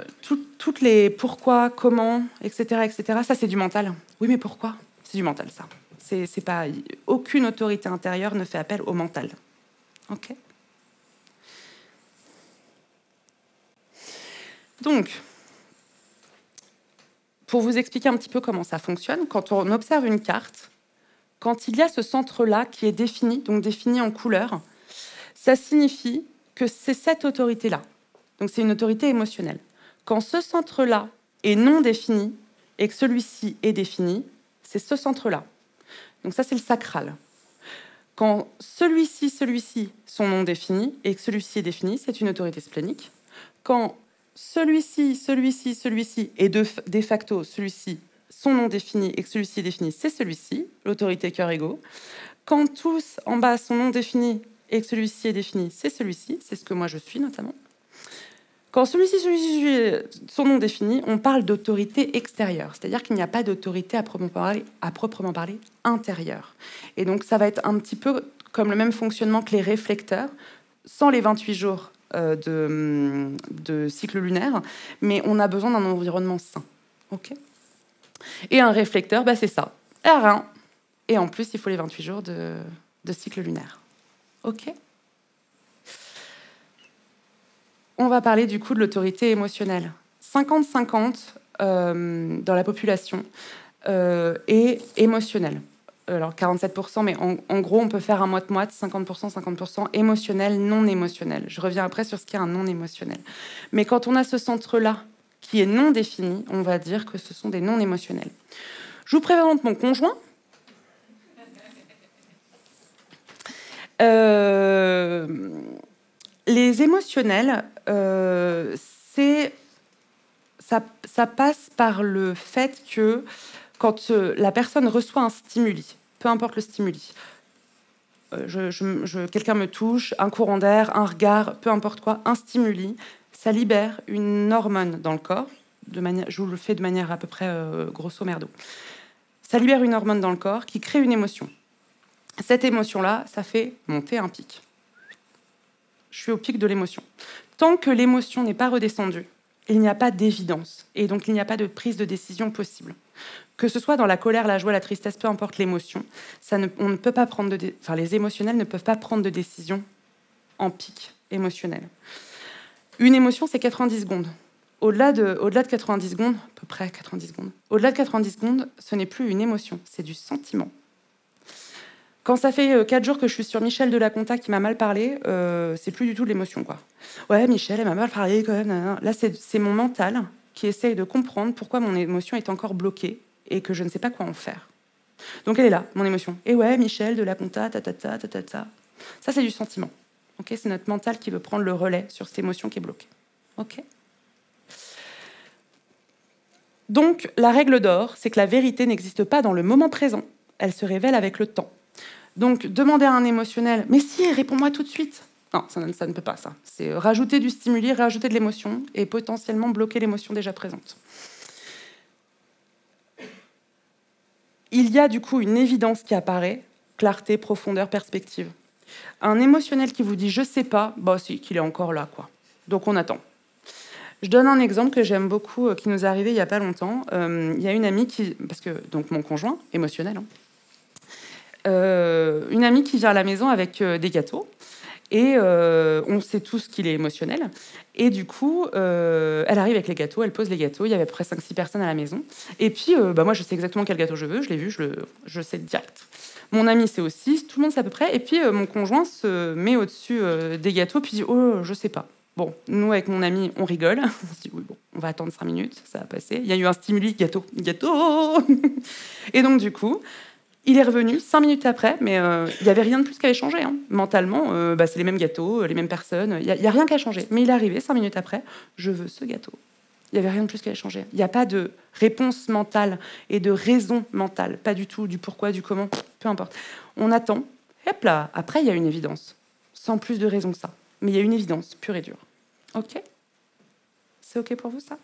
toutes les pourquoi, comment, etc., ça, c'est du mental. Oui, mais pourquoi? C'est du mental, ça. C'est pas... Aucune autorité intérieure ne fait appel au mental. Ok. Donc, pour vous expliquer un petit peu comment ça fonctionne, quand on observe une carte, quand il y a ce centre-là qui est défini, donc défini en couleur, ça signifie que c'est cette autorité-là. Donc, c'est une autorité émotionnelle. Quand ce centre-là est non défini et que celui-ci est défini, c'est ce centre-là. Donc, ça, c'est le sacral. Quand celui-ci sont non définis et que celui-ci est défini, c'est une autorité splénique. Quand celui-ci et de facto celui-ci sont non définis et que celui-ci est défini, c'est celui-ci, l'autorité cœur-ego. Quand tous en bas sont non définis et que celui-ci est défini, c'est celui-ci, c'est ce que moi je suis notamment. Quand celui-ci sont non définis, on parle d'autorité extérieure, c'est-à-dire qu'il n'y a pas d'autorité à proprement parler intérieure. Et donc ça va être un petit peu comme le même fonctionnement que les réflecteurs, sans les 28 jours de cycle lunaire, mais on a besoin d'un environnement sain. Okay. Et un réflecteur, bah, c'est ça, rien. Et en plus, il faut les 28 jours de cycle lunaire. Ok. On va parler du coup de l'autorité émotionnelle. 50-50 dans la population est émotionnelle. Alors 47%, mais en gros, on peut faire un moite-moite, 50%, émotionnel, non émotionnel. Je reviens après sur ce qu'est un non émotionnel. Mais quand on a ce centre-là qui est non défini, on va dire que ce sont des non émotionnels. Je vous présente mon conjoint. Les émotionnels, ça passe par le fait que quand la personne reçoit un stimuli, peu importe le stimuli, quelqu'un me touche, un courant d'air, un regard, peu importe quoi, un stimuli, ça libère une hormone dans le corps je vous le fais de manière à peu près grosso merdo. Ça libère une hormone dans le corps qui crée une émotion. Cette émotion-là, ça fait monter un pic. Je suis au pic de l'émotion. Tant que l'émotion n'est pas redescendue, il n'y a pas d'évidence. Et donc, il n'y a pas de prise de décision possible. Que ce soit dans la colère, la joie, la tristesse, peu importe l'émotion, on ne peut pas prendre les émotionnels ne peuvent pas prendre de décision en pic émotionnel. Une émotion, c'est 90 secondes. Au-delà de 90 secondes, à peu près 90 secondes, au-delà de 90 secondes, ce n'est plus une émotion, c'est du sentiment. Quand ça fait 4 jours que je suis sur Michel de la Conta qui m'a mal parlé, c'est plus du tout de l'émotion, quoi. Ouais, Michel, elle m'a mal parlé quand même. Là, c'est mon mental qui essaye de comprendre pourquoi mon émotion est encore bloquée et que je ne sais pas quoi en faire. Donc elle est là, mon émotion. Et ouais, Michel de la Conta, ta. Ça, c'est du sentiment. Okay, c'est notre mental qui veut prendre le relais sur cette émotion qui est bloquée. Okay. Donc, la règle d'or, c'est que la vérité n'existe pas dans le moment présent. Elle se révèle avec le temps. Donc, demander à un émotionnel « Mais si, réponds-moi tout de suite !» Non, ça ne peut pas, ça. C'est rajouter du stimuli, rajouter de l'émotion et potentiellement bloquer l'émotion déjà présente. Il y a du coup une évidence qui apparaît, clarté, profondeur, perspective. Un émotionnel qui vous dit « je sais pas », bah si, qu'il est encore là, quoi. Donc on attend. Je donne un exemple que j'aime beaucoup, qui nous est arrivé il n'y a pas longtemps. Il y a une amie qui... Parce que, donc mon conjoint, émotionnel, une amie qui vient à la maison avec des gâteaux. Et on sait tous qu'il est émotionnel. Et du coup, elle arrive avec les gâteaux, elle pose les gâteaux. Il y avait à peu près 5-6 personnes à la maison. Et puis, moi, je sais exactement quel gâteau je veux. Je l'ai vu, je sais direct. Mon ami sait aussi, tout le monde sait à peu près. Et puis, mon conjoint se met au-dessus des gâteaux, puis dit « Oh, je sais pas ». Bon, nous, avec mon ami, on rigole. On se dit « Oui, bon, on va attendre 5 minutes, ça va passer ». Il y a eu un stimuli, gâteau. Et donc, du coup... Il est revenu 5 minutes après, mais il n'y avait rien de plus qui avait changé. Hein. Mentalement, c'est les mêmes gâteaux, les mêmes personnes. Il n'y a rien qui a changé. Mais il est arrivé 5 minutes après, je veux ce gâteau. Il n'y avait rien de plus qui avait changé. Il n'y a pas de réponse mentale et de raison mentale. Pas du tout, du pourquoi, du comment, peu importe. On attend, et hop là, après il y a une évidence. Sans plus de raison que ça. Mais il y a une évidence, pure et dure. Ok ? C'est ok pour vous, ça ?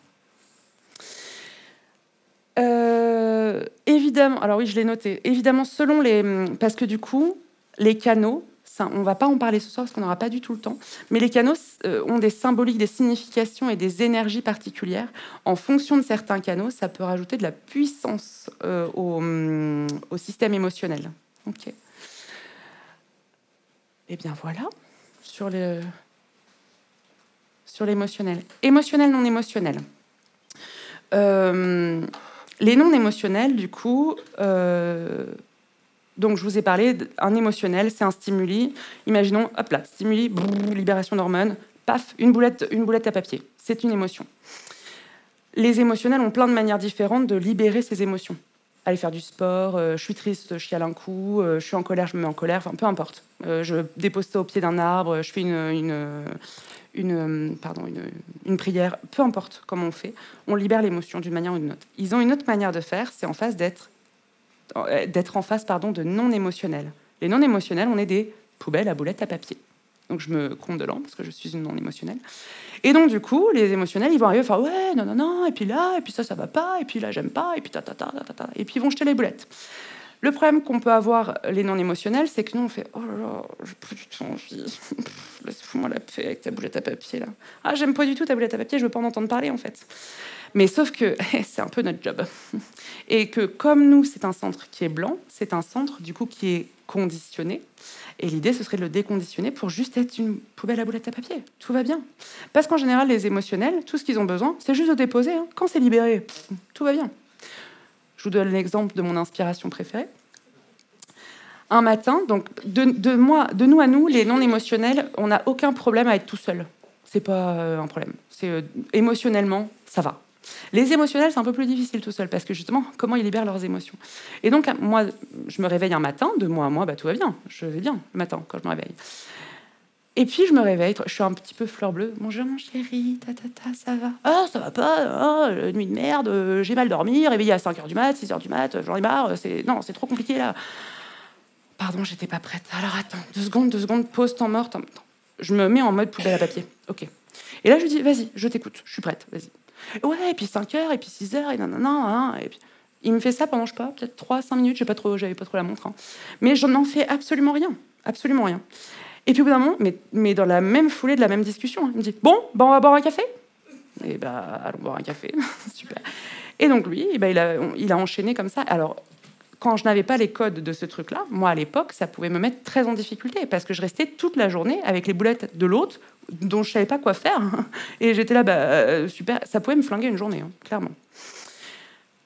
Évidemment, alors oui, je l'ai noté. Évidemment, selon les... Parce que du coup, les canaux, ça, on ne va pas en parler ce soir parce qu'on n'aura pas du tout le temps, mais les canaux ont des symboliques, des significations et des énergies particulières. En fonction de certains canaux, ça peut rajouter de la puissance au système émotionnel. Ok. Eh bien voilà, sur l'émotionnel. Émotionnel, non émotionnel. Les non émotionnels, du coup, donc je vous ai parlé d'un émotionnel, c'est un stimuli. Imaginons, hop là, stimuli, brrr, libération d'hormones, paf, une boulette à papier. C'est une émotion. Les émotionnels ont plein de manières différentes de libérer ces émotions. Aller faire du sport, je suis triste, je chiale un coup, je suis en colère, je me mets en colère, enfin peu importe. Je dépose ça au pied d'un arbre, je fais une prière, peu importe comment on fait, on libère l'émotion d'une manière ou d'une autre. Ils ont une autre manière de faire, c'est en face d'être en face de non émotionnels. Les non émotionnels, on est des poubelles à boulettes à papier. Donc je me compte de l'an parce que je suis une non émotionnelle. Et donc du coup, les émotionnels, ils vont arriver à faire ouais, non, et puis là, et puis ça va pas, et puis là j'aime pas, et puis et puis ils vont jeter les boulettes. Le problème qu'on peut avoir, les non-émotionnels, c'est que nous, on fait « Oh là là, j'ai plus du tout envie. Laisse-moi la paix avec ta boulette à papier, là. Ah, j'aime pas du tout ta boulette à papier, je veux pas en entendre parler, en fait. » Mais sauf que c'est un peu notre job. Et que comme nous, c'est un centre qui est blanc, c'est un centre, du coup, qui est conditionné. Et l'idée, ce serait de le déconditionner pour juste être une poubelle à boulettes à papier. Tout va bien. Parce qu'en général, les émotionnels, tout ce qu'ils ont besoin, c'est juste de déposer. Hein. Quand c'est libéré, tout va bien. Je vous donne l'exemple de mon inspiration préférée. Un matin, donc de nous à nous, les non-émotionnels, on n'a aucun problème à être tout seul. C'est pas un problème. C'est émotionnellement, ça va. Les émotionnels, c'est un peu plus difficile tout seul parce que justement, comment ils libèrent leurs émotions. Et donc, moi, je me réveille un matin, de moi à moi, tout va bien. Je vais bien le matin quand je me réveille. Et puis, je me réveille, je suis un petit peu fleur bleue. Bonjour, mon chéri, ça va? Ah, ça va pas, nuit de merde, j'ai mal dormi, réveillé à 5h du mat, 6h du mat, j'en ai marre, non, c'est trop compliqué, là. Pardon, j'étais pas prête. Alors, attends, 2 secondes, pause, temps mort. Je me mets en mode poubelle à papier. OK. Et là, je lui dis, vas-y, je t'écoute, je suis prête, vas-y. Ouais, et puis 5 heures, et puis 6 heures, et nanana, hein, et puis... Il me fait ça pendant, je sais pas, peut-être 3-5 minutes, j'avais pas trop la montre. Hein. Mais je n'en fais absolument rien. Absolument rien. Et puis au bout d'un moment, mais dans la même foulée de la même discussion, hein, il me dit, bon, bah, on va boire un café. Et bah, allons boire un café. Super. Et donc lui, bah, il a enchaîné comme ça. Alors, quand je n'avais pas les codes de ce truc-là, moi, à l'époque, ça pouvait me mettre très en difficulté parce que je restais toute la journée avec les boulettes de l'autre dont je savais pas quoi faire. Et j'étais là, bah, super. Ça pouvait me flinguer une journée, hein, clairement.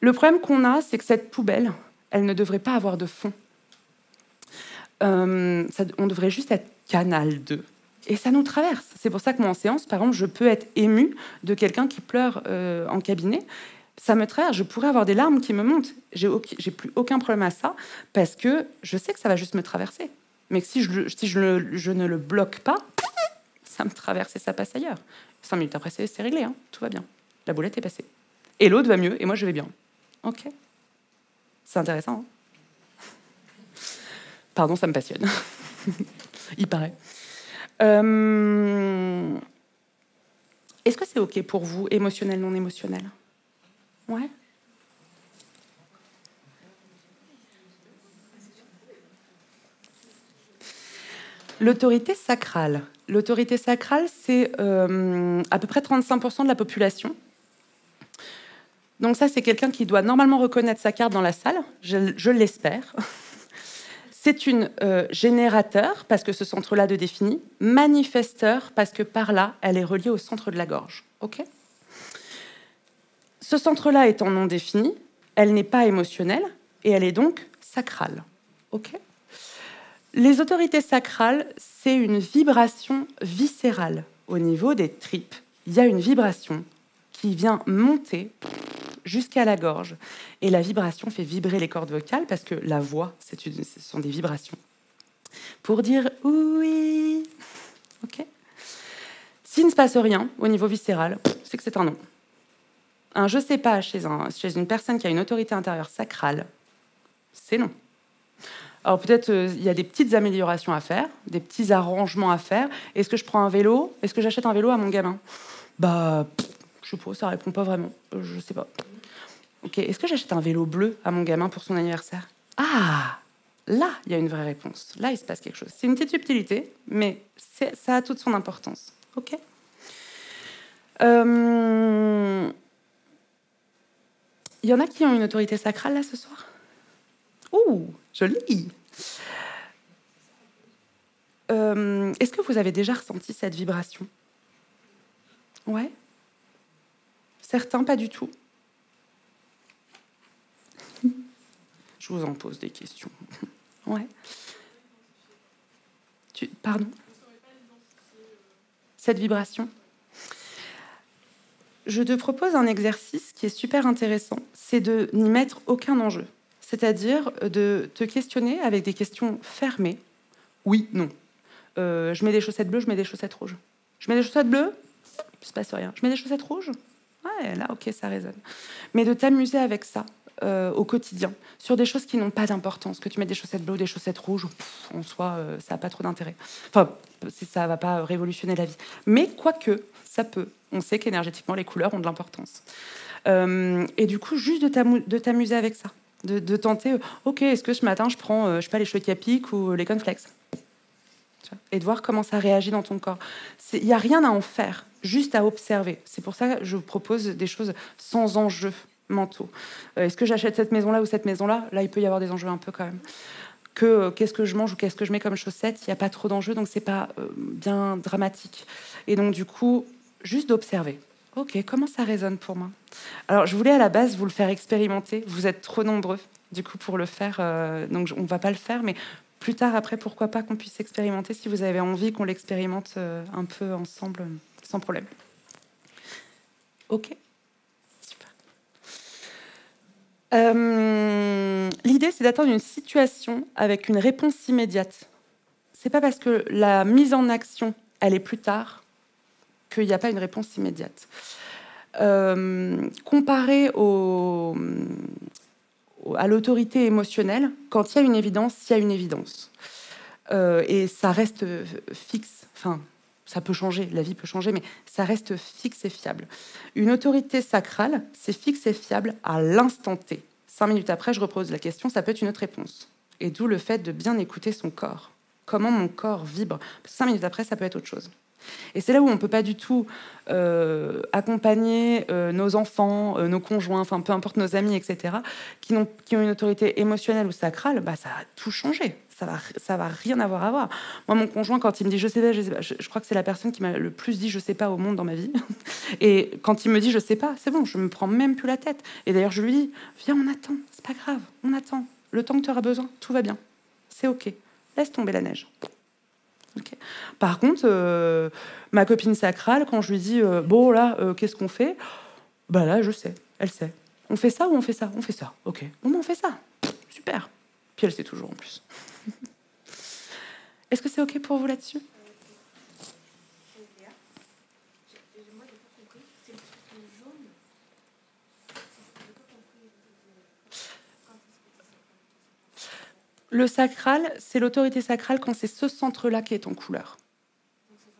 Le problème qu'on a, c'est que cette poubelle, elle ne devrait pas avoir de fond. On devrait juste être canal 2. Et ça nous traverse. C'est pour ça que moi, en séance, par exemple, je peux être émue de quelqu'un qui pleure en cabinet. Ça me traverse. Je pourrais avoir des larmes qui me montent. J'ai plus aucun problème à ça parce que je sais que ça va juste me traverser. Mais si je ne le bloque pas, ça me traverse et ça passe ailleurs. 5 minutes après, c'est réglé. Hein. Tout va bien. La boulette est passée. Et l'autre va mieux et moi, je vais bien. Ok. C'est intéressant. Hein. Pardon, ça me passionne. Il paraît. Est-ce que c'est OK pour vous, émotionnel, non émotionnel? Ouais. L'autorité sacrale. L'autorité sacrale, c'est à peu près 35% de la population. Donc ça, c'est quelqu'un qui doit normalement reconnaître sa carte dans la salle, je l'espère. C'est une générateur, parce que ce centre-là de défini, manifesteur, parce que par là, elle est reliée au centre de la gorge. Ok. Ce centre-là étant non défini, elle n'est pas émotionnelle, et elle est donc sacrale. Ok. Les autorités sacrales, c'est une vibration viscérale. Au niveau des tripes, il y a une vibration qui vient monter jusqu'à la gorge. Et la vibration fait vibrer les cordes vocales parce que la voix, ce sont des vibrations. Pour dire oui. Ok. S'il ne se passe rien au niveau viscéral, c'est que c'est un non. Un je sais pas chez une personne qui a une autorité intérieure sacrale, c'est non. Alors peut-être il y a des petites améliorations à faire, des petits arrangements à faire. Est-ce que je prends un vélo? Est-ce que j'achète un vélo à mon gamin? Bah, je sais pas, ça répond pas vraiment. Je sais pas. Ok, est-ce que j'achète un vélo bleu à mon gamin pour son anniversaire? Ah, là, il y a une vraie réponse. Là, il se passe quelque chose. C'est une petite subtilité, mais ça a toute son importance. Ok. Il y en a qui ont une autorité sacrale, là, ce soir? Ouh, joli. Est-ce que vous avez déjà ressenti cette vibration? Ouais. Certains, pas du tout. Je vous en pose des questions. Ouais. Pardon? Cette vibration? Je te propose un exercice qui est super intéressant. C'est de n'y mettre aucun enjeu. C'est-à-dire de te questionner avec des questions fermées. Oui, non. Je mets des chaussettes bleues, je mets des chaussettes rouges. Je mets des chaussettes bleues, il ne se passe rien. Je mets des chaussettes rouges? Ouais, là, ok, ça résonne. Mais de t'amuser avec ça au quotidien, sur des choses qui n'ont pas d'importance. Que tu mettes des chaussettes bleues ou des chaussettes rouges, en soi, ça n'a pas trop d'intérêt. Enfin, ça ne va pas révolutionner la vie. Mais quoique, ça peut. On sait qu'énergétiquement, les couleurs ont de l'importance. Et du coup, juste de t'amuser avec ça. De tenter, ok, est-ce que ce matin, je prends, je sais pas, les cheveux qui piquent ou les cornflakes? Et de voir comment ça réagit dans ton corps. Il n'y a rien à en faire, juste à observer. C'est pour ça que je vous propose des choses sans enjeux mentaux. Est-ce que j'achète cette maison-là ou cette maison-là? Là, il peut y avoir des enjeux un peu quand même. Qu'est-ce que je mange ou qu'est-ce que je mets comme chaussettes? Il n'y a pas trop d'enjeux, donc c'est pas bien dramatique. Et donc, du coup, juste d'observer. Ok, comment ça résonne pour moi? Alors, je voulais à la base vous le faire expérimenter. Vous êtes trop nombreux, du coup, pour le faire. Donc, on ne va pas le faire, mais plus tard, après, pourquoi pas qu'on puisse expérimenter si vous avez envie qu'on l'expérimente un peu ensemble, sans problème. Ok, super. L'idée, c'est d'attendre une situation avec une réponse immédiate. C'est pas parce que la mise en action, elle est plus tard, qu'il n'y a pas une réponse immédiate. Comparé à l'autorité émotionnelle, quand il y a une évidence, il y a une évidence. Et ça reste fixe. Enfin, ça peut changer, la vie peut changer, mais ça reste fixe et fiable. Une autorité sacrale, c'est fixe et fiable à l'instant T. 5 minutes après, je repose la question, ça peut être une autre réponse. Et d'où le fait de bien écouter son corps. Comment mon corps vibre. 5 minutes après, ça peut être autre chose. Et c'est là où on ne peut pas du tout accompagner nos enfants, nos conjoints, enfin peu importe nos amis, etc., qui ont une autorité émotionnelle ou sacrale, bah, ça va tout changer. Ça va rien avoir à voir. Moi, mon conjoint, quand il me dit je sais pas, je crois que c'est la personne qui m'a le plus dit je sais pas au monde dans ma vie. Et quand il me dit je sais pas, c'est bon, je me prends même plus la tête. Et d'ailleurs, je lui dis viens, on attend, c'est pas grave, on attend. Le temps que tu auras besoin, tout va bien. C'est OK. Laisse tomber la neige. Okay. Par contre, ma copine sacrale, quand je lui dis bon là, qu'est-ce qu'on fait? Bah là, je sais, elle sait. On fait ça ou on fait ça? On fait ça. OK. Bon, on fait ça. Super. Puis elle sait toujours en plus. Est-ce que c'est OK pour vous là-dessus? Le sacral, c'est l'autorité sacrale quand c'est ce centre-là qui est en couleur. Donc c'est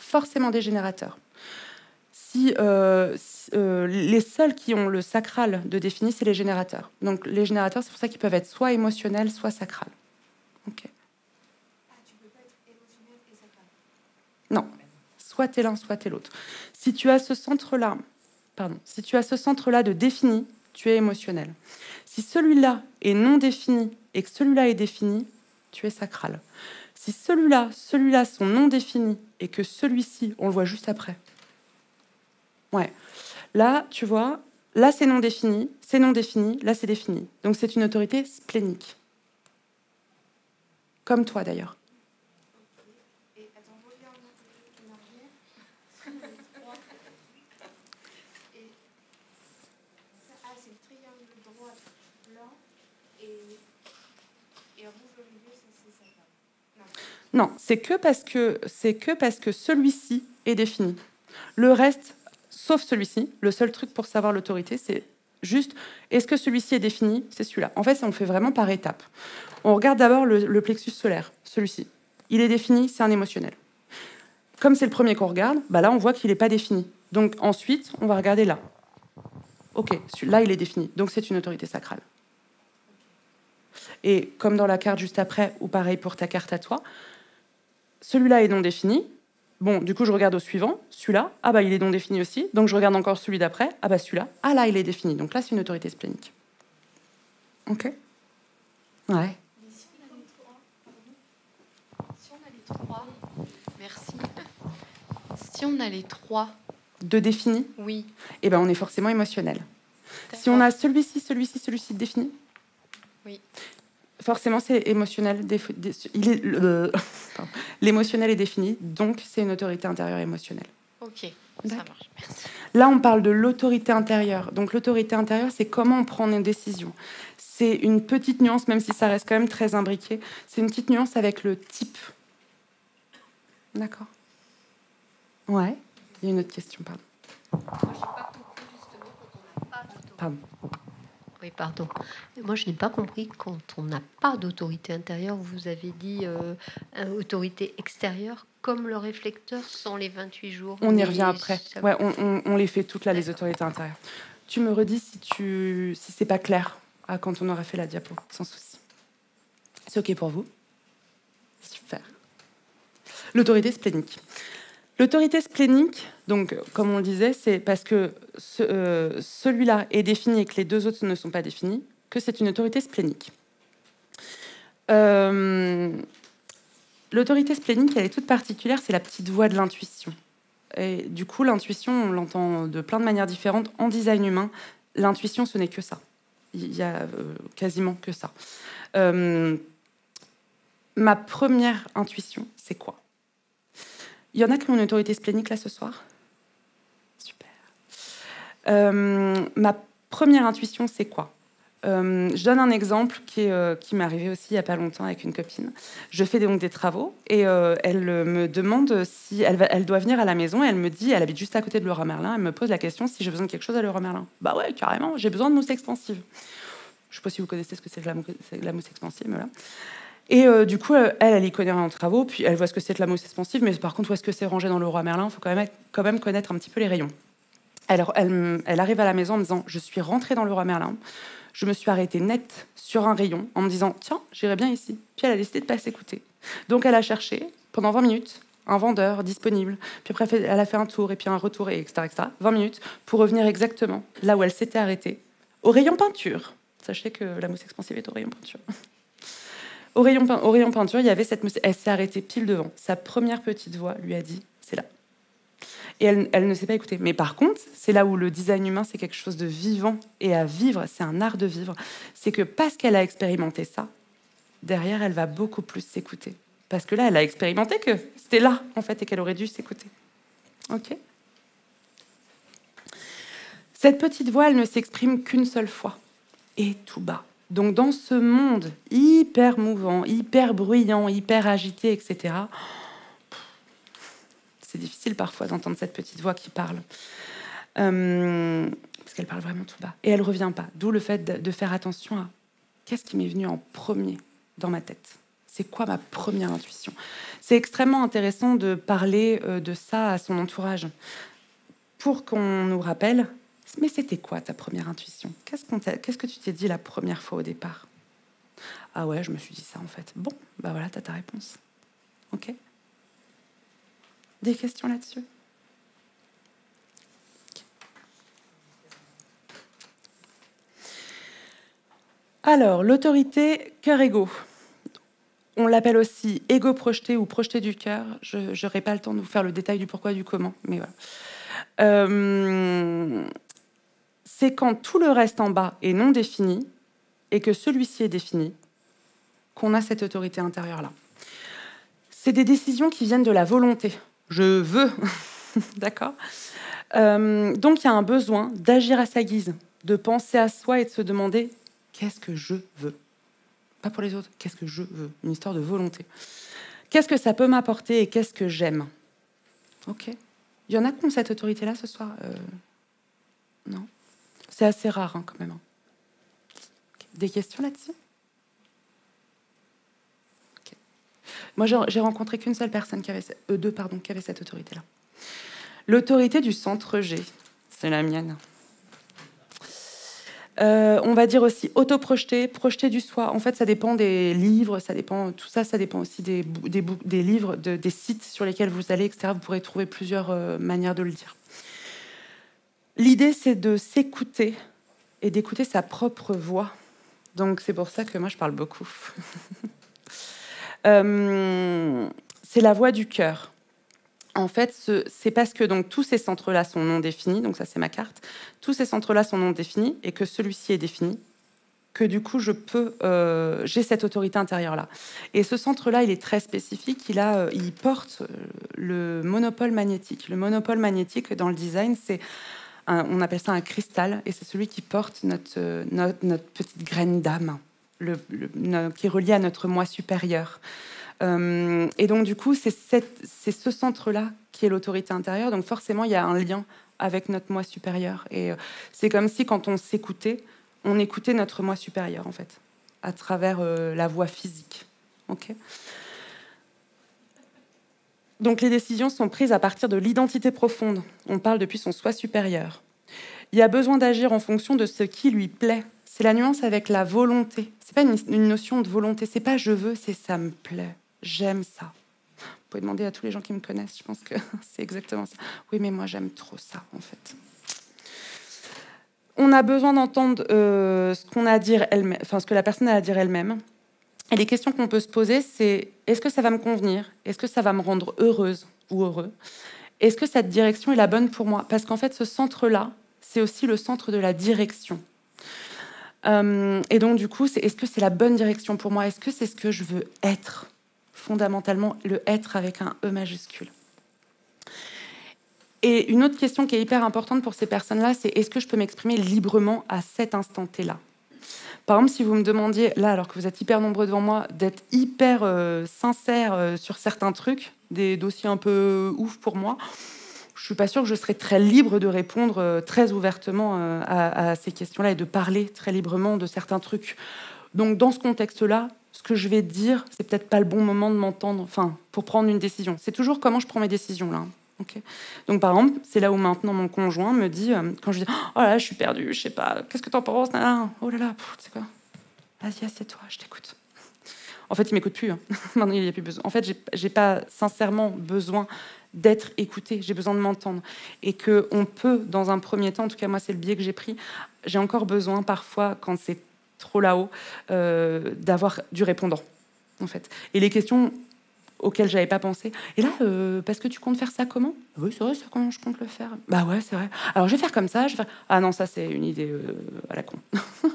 forcément des générateurs. Si, les seuls qui ont le sacral de défini, c'est les générateurs. Donc les générateurs, c'est pour ça qu'ils peuvent être soit émotionnels, soit sacral. Ok. Ah, tu peux pas être émotionnel et sacral? Non. Soit t'es l'un, soit t'es l'autre. Si tu as ce centre-là, de défini, tu es émotionnel. Si celui-là est non défini et que celui-là est défini, tu es sacral. Si celui-là sont non définis et que celui-ci, on le voit juste après. Ouais. Là, tu vois, là c'est non défini, là c'est défini. Donc c'est une autorité splénique. Comme toi d'ailleurs. Non, c'est que parce que celui-ci est défini. Le reste, sauf celui-ci, le seul truc pour savoir l'autorité, c'est juste, est-ce que celui-ci est défini? C'est celui-là. En fait, on fait vraiment par étapes. On regarde d'abord le plexus solaire, celui-ci. Il est défini, c'est un émotionnel. Comme c'est le premier qu'on regarde, bah là, on voit qu'il n'est pas défini. Donc ensuite, on va regarder là. OK, là, il est défini. Donc c'est une autorité sacrale. Et comme dans la carte juste après, ou pareil pour ta carte à toi, celui-là est non défini. Bon, du coup, je regarde au suivant. Celui-là, ah bah, il est non défini aussi. Donc, je regarde encore celui d'après. Ah bah, celui-là, ah là, il est défini. Donc là, c'est une autorité splénique. OK? Ouais. Mais si on a les trois, pardon. Si on a les trois, merci. Si on a les trois. De défini? Oui. Eh ben, on est forcément émotionnel. Si on a celui-ci défini? Oui. Forcément, c'est émotionnel. L'émotionnel est défini, donc c'est une autorité intérieure émotionnelle. Ok, ça marche, merci. Là, on parle de l'autorité intérieure. Donc, l'autorité intérieure, c'est comment on prend une décision. C'est une petite nuance, même si ça reste quand même très imbriqué. C'est une petite nuance avec le type. D'accord. Ouais. Il y a une autre question, pardon. Moi, je n'ai pas compris justement quand on n'a pas d'autorité. Pardon. Oui, pardon. Moi, je n'ai pas compris quand on n'a pas d'autorité intérieure. Vous avez dit autorité extérieure, comme le réflecteur, sans les 28 jours. On y revient après. Ouais, on les fait toutes là, les autorités intérieures. Tu me redis si c'est pas clair quand on aura fait la diapo, sans souci. C'est OK pour vous? Super. L'autorité splénique. L'autorité splénique, donc, comme on le disait, c'est parce que celui-là est défini et que les deux autres ne sont pas définis, que c'est une autorité splénique. L'autorité splénique, elle est toute particulière, c'est la petite voix de l'intuition. Et du coup, l'intuition, on l'entend de plein de manières différentes. En design humain, l'intuition, ce n'est que ça. Il y a quasiment que ça. Ma première intuition, c'est quoi? Il y en a qui ont une autorité splénique là ce soir? Super. Ma première intuition, c'est quoi? Je donne un exemple qui m'est arrivé aussi il n'y a pas longtemps avec une copine. Je fais donc des travaux et elle me demande si elle doit venir à la maison. Et elle me dit, elle habite juste à côté de Leroy Merlin. Elle me pose la question si j'ai besoin de quelque chose à Leroy Merlin. Bah ouais, carrément, j'ai besoin de mousse expansive. Je ne sais pas si vous connaissez ce que c'est que la mousse expansive, mais voilà. Et du coup, elle y connaît rien en travaux, puis elle voit ce que c'est que la mousse expansive, mais par contre, où est-ce que c'est rangé dans le Leroy Merlin, il faut quand même connaître un petit peu les rayons. Alors, elle arrive à la maison en me disant, je suis rentrée dans le Leroy Merlin, je me suis arrêtée net sur un rayon en me disant, tiens, j'irai bien ici. Puis elle a décidé de ne pas s'écouter. Donc, elle a cherché pendant 20 minutes un vendeur disponible. Puis après, elle a fait un tour, et puis un retour, et etc., etc. 20 minutes pour revenir exactement là où elle s'était arrêtée, au rayon peinture. Sachez que la mousse expansive est au rayon peinture. Au rayon peinture, il y avait cette mousse. Elle s'est arrêtée pile devant. Sa première petite voix lui a dit, c'est là. Et elle ne s'est pas écoutée. Mais par contre, c'est là où le design humain, c'est quelque chose de vivant et à vivre. C'est un art de vivre. C'est que parce qu'elle a expérimenté ça, derrière, elle va beaucoup plus s'écouter. Parce que là, elle a expérimenté que c'était là, en fait, et qu'elle aurait dû s'écouter. OK ? Cette petite voix, elle ne s'exprime qu'une seule fois, et tout bas. Donc, dans ce monde hyper mouvant, hyper bruyant, hyper agité, etc., c'est difficile parfois d'entendre cette petite voix qui parle. Parce qu'elle parle vraiment tout bas. Et elle ne revient pas. D'où le fait de faire attention à qu'est-ce qui m'est venu en premier dans ma tête. C'est quoi ma première intuition? C'est extrêmement intéressant de parler de ça à son entourage pour qu'on nous rappelle, mais c'était quoi ta première intuition? Qu'est-ce que tu t'es dit la première fois au départ? Ah ouais, je me suis dit ça en fait. Bon, bah voilà, t'as ta réponse. Ok? Des questions là-dessus? Alors, l'autorité cœur-égo. On l'appelle aussi égo projeté ou projeté du cœur. Je n'aurai pas le temps de vous faire le détail du pourquoi et du comment, mais voilà. C'est quand tout le reste en bas est non défini et que celui-ci est défini, qu'on a cette autorité intérieure-là. C'est des décisions qui viennent de la volonté. Je veux, d'accord? Donc, il y a un besoin d'agir à sa guise, de penser à soi et de se demander qu'est-ce que je veux? Pas pour les autres, qu'est-ce que je veux? Une histoire de volonté. Qu'est-ce que ça peut m'apporter et qu'est-ce que j'aime? Ok. Il y en a qui ont cette autorité-là ce soir? Non. C'est assez rare hein, quand même. Okay. Des questions là-dessus? Okay. Moi, j'ai rencontré qu'une seule personne qui avait qui avait cette autorité-là. L'autorité du centre G, c'est la mienne. On va dire aussi autoprojeté, projeté du soi. En fait, ça dépend des livres, ça dépend aussi des livres, des sites sur lesquels vous allez, etc. Vous pourrez trouver plusieurs manières de le dire. L'idée, c'est de s'écouter et d'écouter sa propre voix. Donc, c'est pour ça que moi, je parle beaucoup. C'est la voix du cœur. En fait, c'est parce que donc, tous ces centres-là sont non définis, donc ça c'est ma carte, tous ces centres-là sont non définis et que celui-ci est défini, que du coup j'ai cette autorité intérieure-là. Et ce centre-là, il est très spécifique, il porte le monopole magnétique. Le monopole magnétique dans le design, on appelle ça un cristal, et c'est celui qui porte notre petite graine d'âme, qui est relié à notre moi supérieur. Et donc, du coup, c'est ce centre-là qui est l'autorité intérieure. Donc, forcément, il y a un lien avec notre moi supérieur. Et c'est comme si, quand on s'écoutait, on écoutait notre moi supérieur, en fait, à travers la voix physique. Okay. Donc, les décisions sont prises à partir de l'identité profonde. On parle depuis son soi supérieur. Il y a besoin d'agir en fonction de ce qui lui plaît. C'est la nuance avec la volonté. C'est pas une notion de volonté. C'est pas je veux, c'est ça me plaît. J'aime ça. Vous pouvez demander à tous les gens qui me connaissent, je pense que c'est exactement ça. Oui, mais moi, j'aime trop ça, en fait. On a besoin d'entendre ce que la personne a à dire elle-même. Et les questions qu'on peut se poser, c'est est-ce que ça va me convenir? Est-ce que ça va me rendre heureuse ou heureux? Est-ce que cette direction est la bonne pour moi? Parce qu'en fait, ce centre-là, c'est aussi le centre de la direction. Et donc, du coup, est-ce que c'est la bonne direction pour moi? Est-ce que c'est ce que je veux être? Fondamentalement, le être avec un E majuscule. Et une autre question qui est hyper importante pour ces personnes-là, c'est est-ce que je peux m'exprimer librement à cet instant T-là? Par exemple, si vous me demandiez, là, alors que vous êtes hyper nombreux devant moi, d'être hyper sincère sur certains trucs, des dossiers un peu ouf pour moi, je suis pas sûre que je serais très libre de répondre très ouvertement à ces questions-là et de parler très librement de certains trucs. Donc, dans ce contexte-là, ce que je vais te dire, c'est peut-être pas le bon moment de m'entendre, enfin, pour prendre une décision. C'est toujours comment je prends mes décisions, là. Okay. Donc, par exemple, c'est là où maintenant mon conjoint me dit, quand je dis « Oh là là, je suis perdue, je sais pas, qu'est-ce que t'en penses ?» Oh là là, tu sais quoi? Vas-y, assieds-toi, je t'écoute. En fait, il m'écoute plus. Hein. Maintenant, il n'y a plus besoin. En fait, j'ai pas sincèrement besoin d'être écouté. J'ai besoin de m'entendre. Et qu'on peut, dans un premier temps, en tout cas, moi, c'est le biais que j'ai pris, j'ai encore besoin, parfois, quand c'est trop là-haut, d'avoir du répondant, en fait. Et les questions auxquelles j'avais pas pensé. Et là, parce que tu comptes faire ça comment? Oui, c'est vrai, c'est comment je compte le faire. Bah ouais, c'est vrai. Alors, je vais faire comme ça. Je vais faire... Ah non, ça, c'est une idée à la con.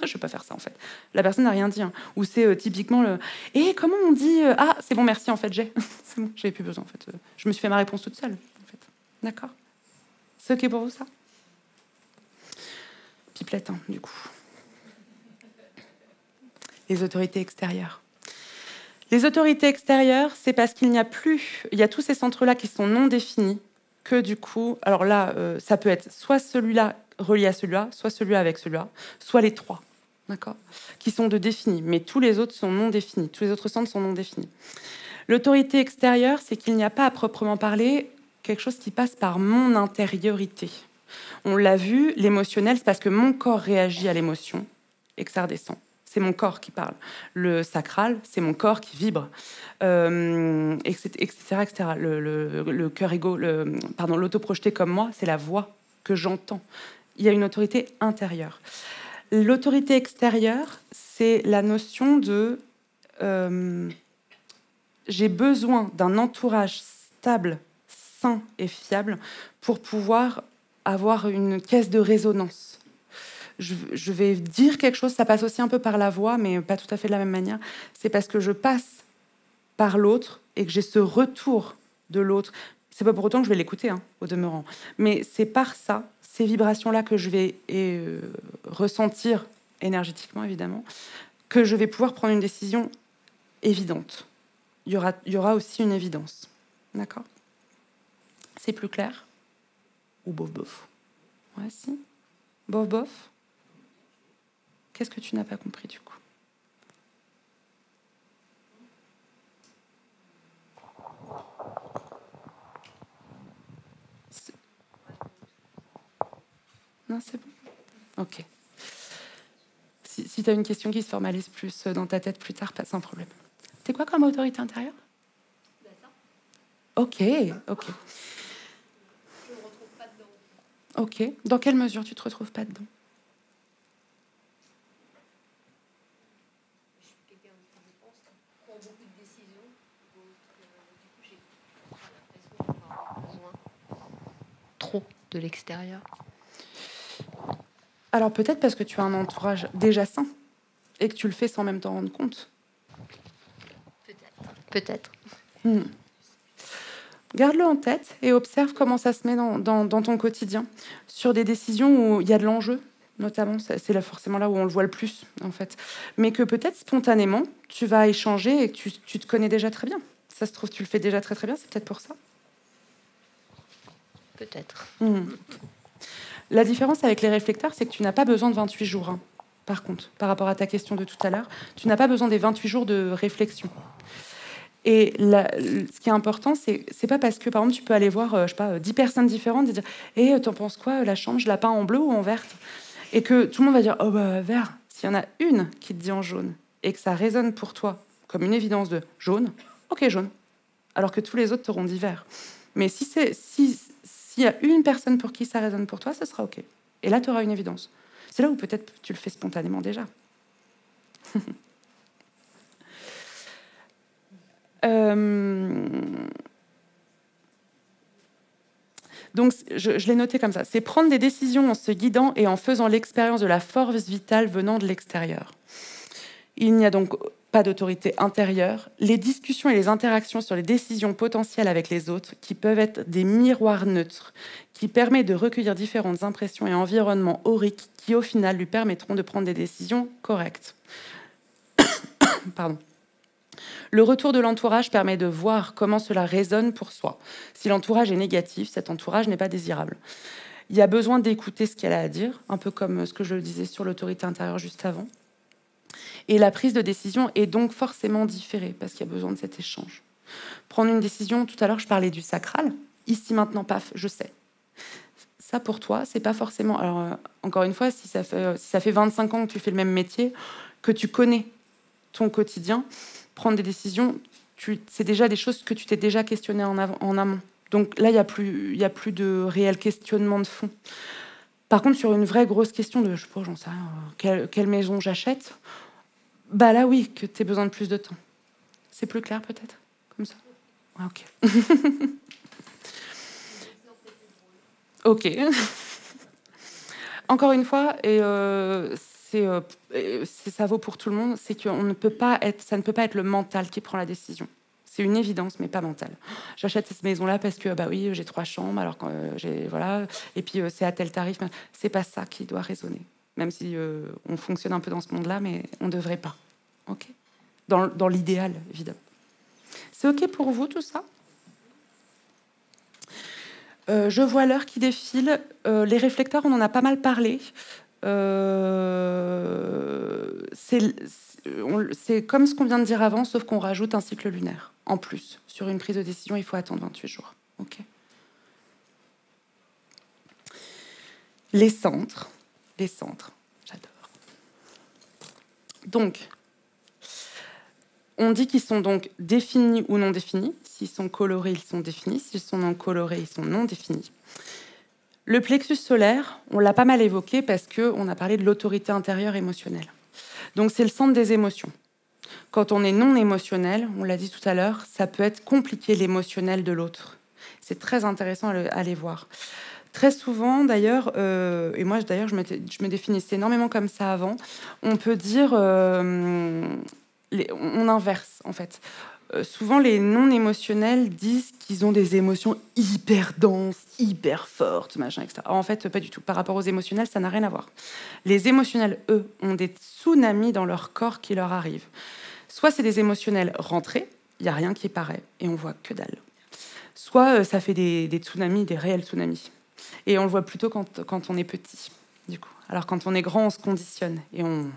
Je vais pas faire ça, en fait. La personne n'a rien dit. Hein. Ou c'est typiquement le... Et comment on dit Ah, c'est bon, merci, en fait, j'ai. C'est bon, j'avais plus besoin, en fait. Je me suis fait ma réponse toute seule, en fait. D'accord. C'est OK pour vous, ça? Pipelette, hein, du coup. Les autorités extérieures. Les autorités extérieures, c'est parce qu'il n'y a plus... Il y a tous ces centres-là qui sont non définis, que du coup... Alors là, ça peut être soit celui-là relié à celui-là, soit celui-là avec celui-là, soit les trois, d'accord, qui sont de définis. Mais tous les autres sont non définis. Tous les autres centres sont non définis. L'autorité extérieure, c'est qu'il n'y a pas à proprement parler quelque chose qui passe par mon intériorité. On l'a vu, l'émotionnel, c'est parce que mon corps réagit à l'émotion et que ça redescend. C'est mon corps qui parle. Le sacral, c'est mon corps qui vibre, etc., etc. Le cœur égo, l'autoprojeté comme moi, c'est la voix que j'entends. Il y a une autorité intérieure. L'autorité extérieure, c'est la notion de j'ai besoin d'un entourage stable, sain et fiable pour pouvoir avoir une caisse de résonance. Je vais dire quelque chose, ça passe aussi un peu par la voix, mais pas tout à fait de la même manière. C'est parce que je passe par l'autre et que j'ai ce retour de l'autre. C'est pas pour autant que je vais l'écouter, hein, au demeurant. Mais c'est par ça, ces vibrations-là que je vais ressentir énergétiquement, évidemment, que je vais pouvoir prendre une décision évidente. Il y aura aussi une évidence. D'accord? C'est plus clair? Ou bof bof? Ouais, si. Bof bof? Qu'est-ce que tu n'as pas compris du coup? Non, c'est bon. Ok. Si tu as une question qui se formalise plus dans ta tête plus tard, pas sans problème. C'est quoi comme autorité intérieure? Ok, ok. Je ne me retrouve pas dedans. Ok. Dans quelle mesure tu te retrouves pas dedans? Je suis quelqu'un qui pense, qui prend beaucoup de décisions. Du coup, j'ai l'impression d'avoir besoin trop de l'extérieur. Alors peut-être parce que tu as un entourage déjà sain et que tu le fais sans même t'en rendre compte. Peut-être. Garde-le en tête et observe comment ça se met dans ton quotidien. Sur des décisions où il y a de l'enjeu, notamment, c'est là, forcément là où on le voit le plus, en fait. Mais que peut-être spontanément, tu vas échanger et que tu te connais déjà très bien. Ça se trouve, tu le fais déjà très très bien, c'est peut-être pour ça. Peut-être. La différence avec les réflecteurs, c'est que tu n'as pas besoin de 28 jours. Hein. Par contre, par rapport à ta question de tout à l'heure, tu n'as pas besoin des 28 jours de réflexion. Et ce qui est important, c'est pas parce que, par exemple, tu peux aller voir, je sais pas, 10 personnes différentes et dire « Eh, t'en penses quoi, la chambre, je la peins en bleu ou en verte ?» Et que tout le monde va dire « Oh, bah, vert ». S'il y en a une qui te dit en jaune et que ça résonne pour toi comme une évidence de jaune, ok, jaune. Alors que tous les autres t'auront dit vert. Mais s'il y a une personne pour qui ça résonne pour toi, ce sera ok. Et là, tu auras une évidence. C'est là où peut-être tu le fais spontanément déjà. Donc, je l'ai noté comme ça. C'est prendre des décisions en se guidant et en faisant l'expérience de la force vitale venant de l'extérieur. Il n'y a donc pas d'autorité intérieure. Les discussions et les interactions sur les décisions potentielles avec les autres, qui peuvent être des miroirs neutres, qui permettent de recueillir différentes impressions et environnements auriques qui, au final, lui permettront de prendre des décisions correctes. Pardon. Le retour de l'entourage permet de voir comment cela résonne pour soi. Si l'entourage est négatif, cet entourage n'est pas désirable. Il y a besoin d'écouter ce qu'elle a à dire, un peu comme ce que je disais sur l'autorité intérieure juste avant. Et la prise de décision est donc forcément différée, parce qu'il y a besoin de cet échange. Prendre une décision, tout à l'heure, je parlais du sacral. Ici, maintenant, paf, je sais. Ça, pour toi, c'est pas forcément... Alors, encore une fois, si ça fait 25 ans que tu fais le même métier, que tu connais ton quotidien, prendre des décisions, c'est déjà des choses que tu t'es déjà questionné en amont. Donc là, il y a plus de réel questionnement de fond. Par contre, sur une vraie grosse question de, je sais pas, j'en sais rien, quelle maison j'achète, bah là, oui, que tu aies besoin de plus de temps. C'est plus clair, peut-être, comme ça? Ouais, ok. Ok. Encore une fois, et ça vaut pour tout le monde, c'est que ça ne peut pas être le mental qui prend la décision. C'est une évidence, mais pas mentale. J'achète cette maison-là parce que bah oui, j'ai 3 chambres, alors que voilà, et puis c'est à tel tarif. C'est pas ça qui doit résonner. Même si on fonctionne un peu dans ce monde-là, mais on devrait pas. Ok. Dans l'idéal, évidemment. C'est ok pour vous tout ça? Je vois l'heure qui défile. Les réflecteurs, on en a pas mal parlé. C'est comme ce qu'on vient de dire avant, sauf qu'on rajoute un cycle lunaire. En plus, sur une prise de décision, il faut attendre 28 jours. Okay. Les centres, j'adore. Donc, on dit qu'ils sont donc définis ou non définis. S'ils sont colorés, ils sont définis. S'ils sont non colorés, ils sont non définis. Le plexus solaire, on l'a pas mal évoqué parce qu'on a parlé de l'autorité intérieure émotionnelle. Donc c'est le centre des émotions. Quand on est non émotionnel, on l'a dit tout à l'heure, ça peut être compliqué l'émotionnel de l'autre. C'est très intéressant à aller voir. Très souvent, d'ailleurs, et moi d'ailleurs je me définissais énormément comme ça avant, on peut dire, on inverse en fait. Souvent, les non-émotionnels disent qu'ils ont des émotions hyper denses, hyper fortes, machin, etc. En fait, pas du tout. Par rapport aux émotionnels, ça n'a rien à voir. Les émotionnels, eux, ont des tsunamis dans leur corps qui leur arrivent. Soit c'est des émotionnels rentrés, il n'y a rien qui paraît, et on voit que dalle. Soit ça fait des tsunamis, des réels tsunamis. Et on le voit plutôt quand on est petit, du coup. Alors quand on est grand, on se conditionne, et on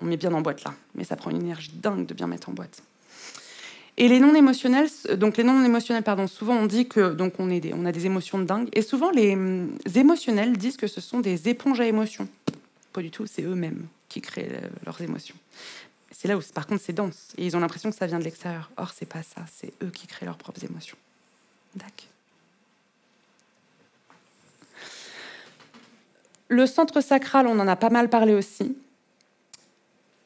met bien en boîte là. Mais ça prend une énergie dingue de bien mettre en boîte. Et les non-émotionnels, souvent on dit que donc on a des émotions de dingue, et souvent les émotionnels disent que ce sont des éponges à émotions. Pas du tout, c'est eux-mêmes qui créent leurs émotions. C'est là où, par contre, c'est dense, et ils ont l'impression que ça vient de l'extérieur. Or, c'est pas ça, c'est eux qui créent leurs propres émotions. D'accord. Le centre sacral, on en a pas mal parlé aussi.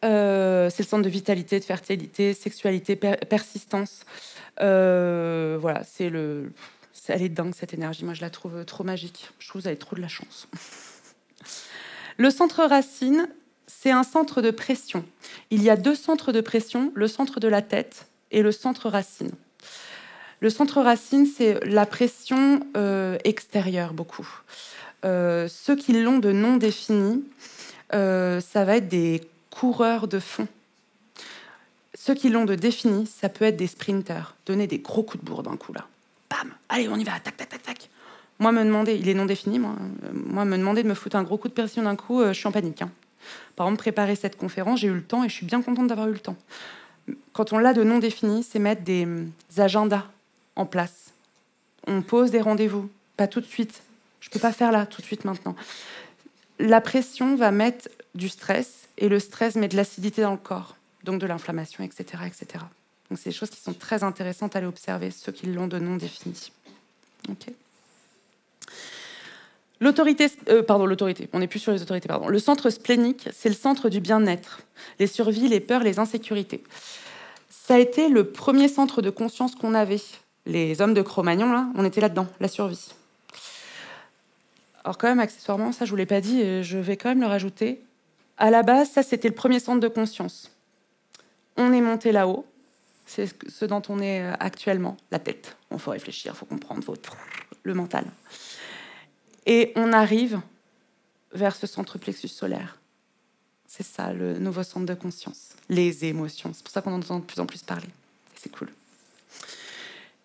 C'est le centre de vitalité, de fertilité, sexualité, persistance. Voilà, elle est dingue cette énergie. Moi, je la trouve trop magique. Je trouve que vous avez trop de la chance. Le centre racine, c'est un centre de pression. Il y a 2 centres de pression, le centre de la tête et le centre racine. Le centre racine, c'est la pression extérieure, beaucoup. Ceux qui l'ont de non défini, ça va être des coureurs de fond. Ceux qui l'ont de défini, ça peut être des sprinters. Donner des gros coups de bourre d'un coup, là. Bam! Allez, on y va! Tac, tac, tac, tac! Moi, me demander, il est non défini, moi, me demander de me foutre un gros coup de pression d'un coup, je suis en panique. Hein. Par exemple, préparer cette conférence, j'ai eu le temps et je suis bien contente d'avoir eu le temps. Quand on l'a de non défini, c'est mettre des agendas en place. On pose des rendez-vous, pas tout de suite. Je peux pas faire là, tout de suite, maintenant. La pression va mettre du stress, et le stress met de l'acidité dans le corps, donc de l'inflammation, etc., etc. Donc c'est des choses qui sont très intéressantes à aller observer, ceux qui l'ont de non défini. Okay. L'autorité, on n'est plus sur les autorités, pardon. Le centre splénique, c'est le centre du bien-être, les survies, les peurs, les insécurités. Ça a été le premier centre de conscience qu'on avait. Les hommes de Cro-Magnon, là, on était là-dedans, la survie. Alors quand même, accessoirement, ça je vous l'ai pas dit, et je vais quand même le rajouter. À la base, ça c'était le premier centre de conscience. On est monté là-haut, c'est ce dont on est actuellement, la tête. Il faut réfléchir, il faut comprendre, le mental. Et on arrive vers ce centre plexus solaire. C'est ça le nouveau centre de conscience, les émotions. C'est pour ça qu'on en entend de plus en plus parler. Et c'est cool.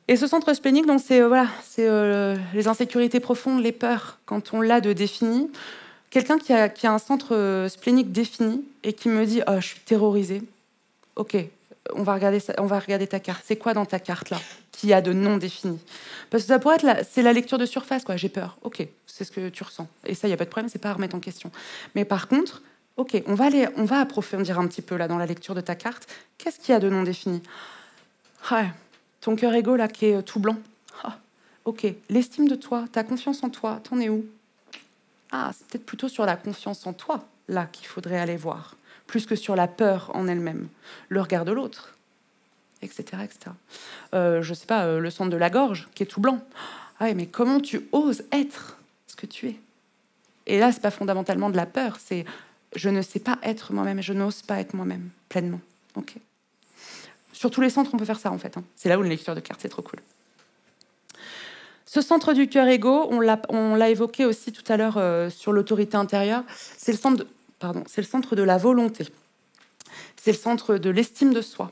Et ce centre splénique, donc c'est les insécurités profondes, les peurs. Quand on l'a de défini, Quelqu'un qui a un centre splénique défini et qui me dit « Oh, je suis terrorisée ». Ok, on va regarder ta carte. C'est quoi dans ta carte, là, qui a de non défini? Parce que ça pourrait être c'est la lecture de surface, quoi. J'ai peur. Ok, c'est ce que tu ressens. Et ça, il n'y a pas de problème, c'est pas à remettre en question. Mais par contre, ok, on va approfondir un petit peu, là, dans la lecture de ta carte. Qu'est-ce qu'il y a de non défini? Ouais, ton cœur égo, là, qui est tout blanc. Ah, ok, l'estime de toi, ta confiance en toi, t'en es où? Ah, c'est peut-être plutôt sur la confiance en toi, là, qu'il faudrait aller voir, plus que sur la peur en elle-même, le regard de l'autre, etc. etc. Je sais pas, le centre de la gorge, qui est tout blanc. Ah ouais, mais comment tu oses être ce que tu es? Et là, c'est pas fondamentalement de la peur, c'est je ne sais pas être moi-même, je n'ose pas être moi-même pleinement. Ok. Sur tous les centres, on peut faire ça, en fait. Hein. C'est là où une lecture de carte, c'est trop cool. Ce centre du cœur égo, on l'a évoqué aussi tout à l'heure sur l'autorité intérieure, c'est le centre de la volonté. C'est le centre de l'estime de soi.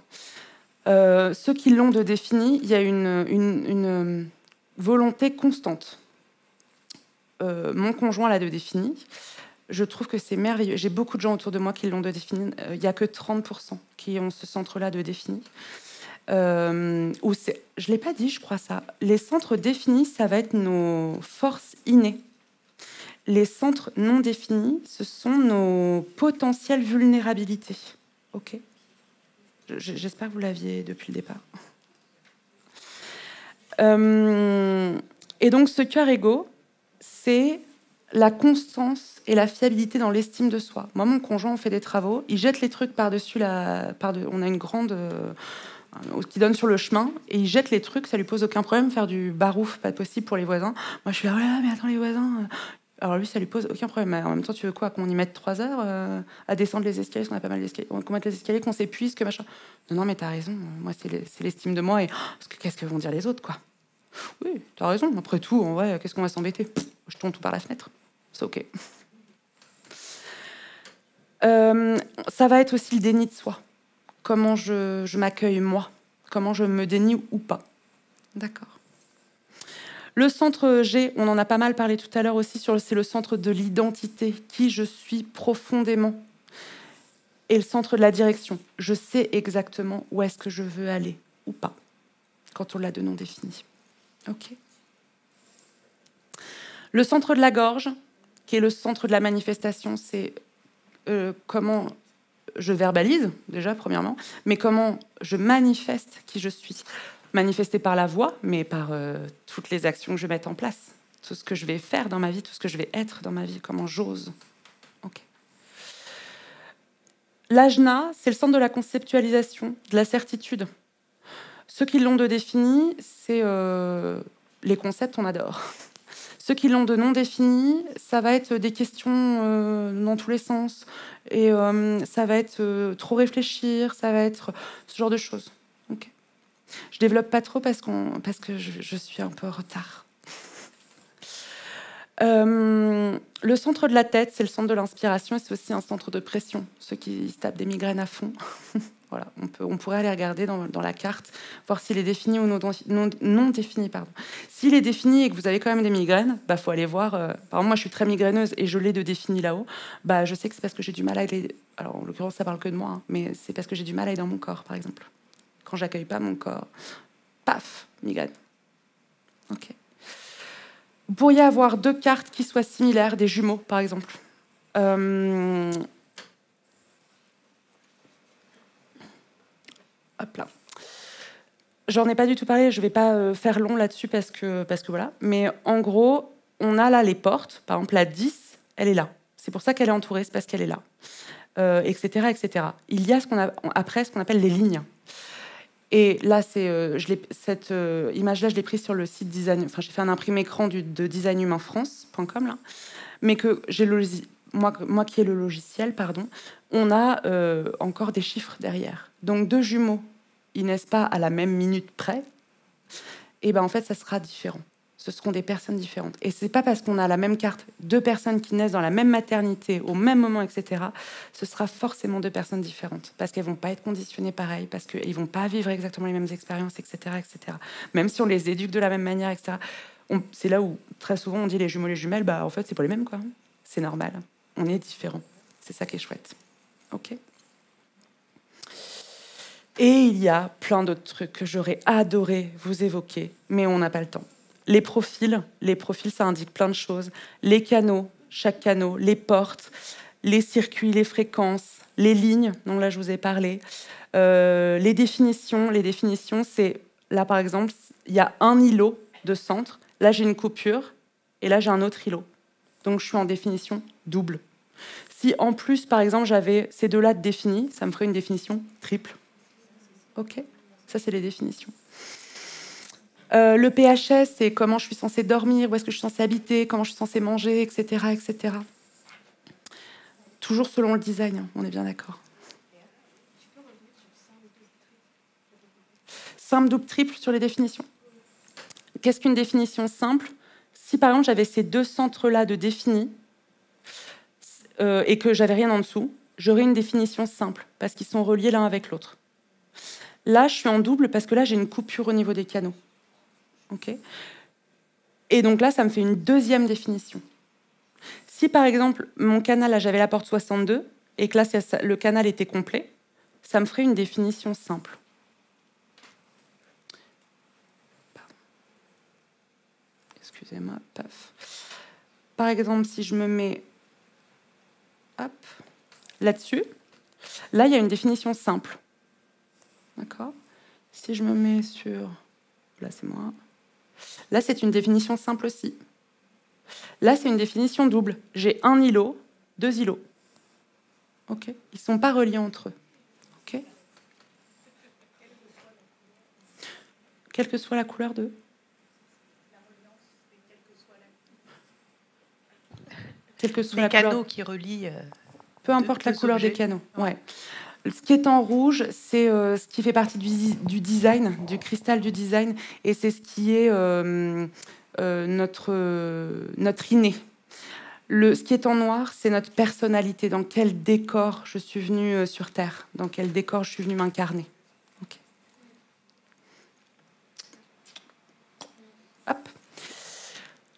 Ceux qui l'ont de défini, il y a une volonté constante. Mon conjoint l'a de défini. Je trouve que c'est merveilleux. J'ai beaucoup de gens autour de moi qui l'ont de défini. Il n'y a que 30% qui ont ce centre-là de défini. Je ne l'ai pas dit, je crois ça. Les centres définis, ça va être nos forces innées. Les centres non définis, ce sont nos potentielles vulnérabilités. Ok. J'espère que vous l'aviez depuis le départ. Et donc, ce cœur égo, c'est la constance et la fiabilité dans l'estime de soi. Moi, mon conjoint, on fait des travaux, il jette les trucs par-dessus on a une grande qui donne sur le chemin, et il jette les trucs, ça lui pose aucun problème, faire du barouf, pas possible pour les voisins. Moi, je suis là, oh là, mais attends, les voisins... Alors lui, ça lui pose aucun problème. En même temps, tu veux quoi? Qu'on y mette 3 heures à descendre les escaliers, parce qu'on a pas mal d'escaliers, qu'on mette les escaliers, qu'on s'épuise, que machin. Non, mais t'as raison. Moi, c'est l'estime de moi. Et parce que qu'est-ce que vont dire les autres, quoi? Oui, t'as raison. Après tout, en vrai, qu'est-ce qu'on va s'embêter? Je tombe tout par la fenêtre. C'est ok. Ça va être aussi le déni de soi. Comment je m'accueille, moi? Comment je me dénie ou pas? D'accord. Le centre G, on en a pas mal parlé tout à l'heure aussi, c'est le centre de l'identité, qui je suis profondément. Et le centre de la direction, je sais exactement où est-ce que je veux aller ou pas, quand on l'a de non défini. Ok. Le centre de la gorge, qui est le centre de la manifestation, c'est comment je verbalise, déjà, premièrement, mais comment je manifeste qui je suis. Manifesté par la voix, mais par toutes les actions que je vais mettre en place, tout ce que je vais faire dans ma vie, tout ce que je vais être dans ma vie, comment j'ose. Okay. L'ajna, c'est le centre de la conceptualisation, de la certitude. Ceux qui l'ont de défini, c'est les concepts, on adore. Ceux qui l'ont de non défini, ça va être des questions dans tous les sens, et ça va être trop réfléchir, ça va être ce genre de choses. Okay. Je développe pas trop parce que je suis un peu en retard. Le centre de la tête, c'est le centre de l'inspiration et c'est aussi un centre de pression. Ceux qui se tapent des migraines à fond, voilà, on pourrait aller regarder dans la carte, voir s'il est défini ou non défini. Pardon. S'il est défini et que vous avez quand même des migraines, bah faut aller voir. Par exemple, moi, je suis très migraineuse et je l'ai de défini là-haut. Bah, je sais que c'est parce que j'ai du mal à aller. Alors, en l'occurrence, ça parle que de moi, hein, mais c'est parce que j'ai du mal à aller dans mon corps, par exemple. Quand j'accueille pas mon corps, paf, migraine. Ok. Vous pourriez avoir 2 cartes qui soient similaires, des jumeaux, par exemple. Hop là. J'en ai pas du tout parlé, je vais pas faire long là-dessus parce que voilà. Mais en gros, on a là les portes. Par exemple, la 10, elle est là. C'est pour ça qu'elle est entourée, c'est parce qu'elle est là. Etc., etc. Il y a après ce qu'on appelle les lignes. Et là, cette image-là, je l'ai prise sur le site design. Enfin, j'ai fait un imprimé écran de designhumainfrance.com là, mais que j'ai moi qui ai le logiciel, pardon, on a encore des chiffres derrière. Donc 2 jumeaux, ils naissent pas à la même minute près. Et ben en fait, ça sera différent. Ce seront des personnes différentes. Et c'est pas parce qu'on a la même carte, 2 personnes qui naissent dans la même maternité, au même moment, etc. Ce sera forcément 2 personnes différentes. Parce qu'elles vont pas être conditionnées pareil, parce qu'ils vont pas vivre exactement les mêmes expériences, etc., etc. Même si on les éduque de la même manière, etc. C'est là où, très souvent, on dit les jumeaux, les jumelles, bah en fait, c'est pas les mêmes, quoi. c'est normal. On est différents. C'est ça qui est chouette. OK ? Et il y a plein d'autres trucs que j'aurais adoré vous évoquer, mais on n'a pas le temps. Les profils, ça indique plein de choses. Les canaux, chaque canot, les portes, les circuits, les fréquences, les lignes, dont là je vous ai parlé. Les définitions, c'est, là par exemple, il y a un îlot de centre, là j'ai une coupure, et là j'ai un autre îlot. Donc je suis en définition double. Si en plus, par exemple, j'avais ces deux-là définis, ça me ferait une définition triple. OK ? Ça, c'est les définitions. Le PHS, c'est comment je suis censée dormir, où est-ce que je suis censée habiter, comment je suis censée manger, etc., etc. Toujours selon le design, hein, on est bien d'accord. Simple, double, triple sur les définitions. Qu'est-ce qu'une définition simple ? Si, par exemple, j'avais ces deux centres-là de définis et que j'avais rien en dessous, j'aurais une définition simple, parce qu'ils sont reliés l'un avec l'autre. Là, je suis en double parce que là, j'ai une coupure au niveau des canaux. Okay. Et donc là, ça me fait une deuxième définition. Si, par exemple, mon canal, là, j'avais la porte 62, et que là, le canal était complet, ça me ferait une définition simple. Excusez-moi, paf. Par exemple, si je me mets là-dessus, là, il y a une définition simple. D'accord ? Si je me mets sur... Là, c'est moi. Là, c'est une définition simple aussi. Là, c'est une définition double. J'ai un îlot, deux îlots. OK ? Ils ne sont pas reliés entre eux. OK ? Quelle que soit la couleur d'eux. Quelle que soit les la canaux couleur... qui relient... Peu importe la couleur des canaux. Ouais. Ce qui est en rouge, c'est ce qui fait partie du design, du cristal du design, et c'est ce qui est notre inné. Ce qui est en noir, c'est notre personnalité, dans quel décor je suis venue sur Terre, dans quel décor je suis venue m'incarner. Okay. Hop.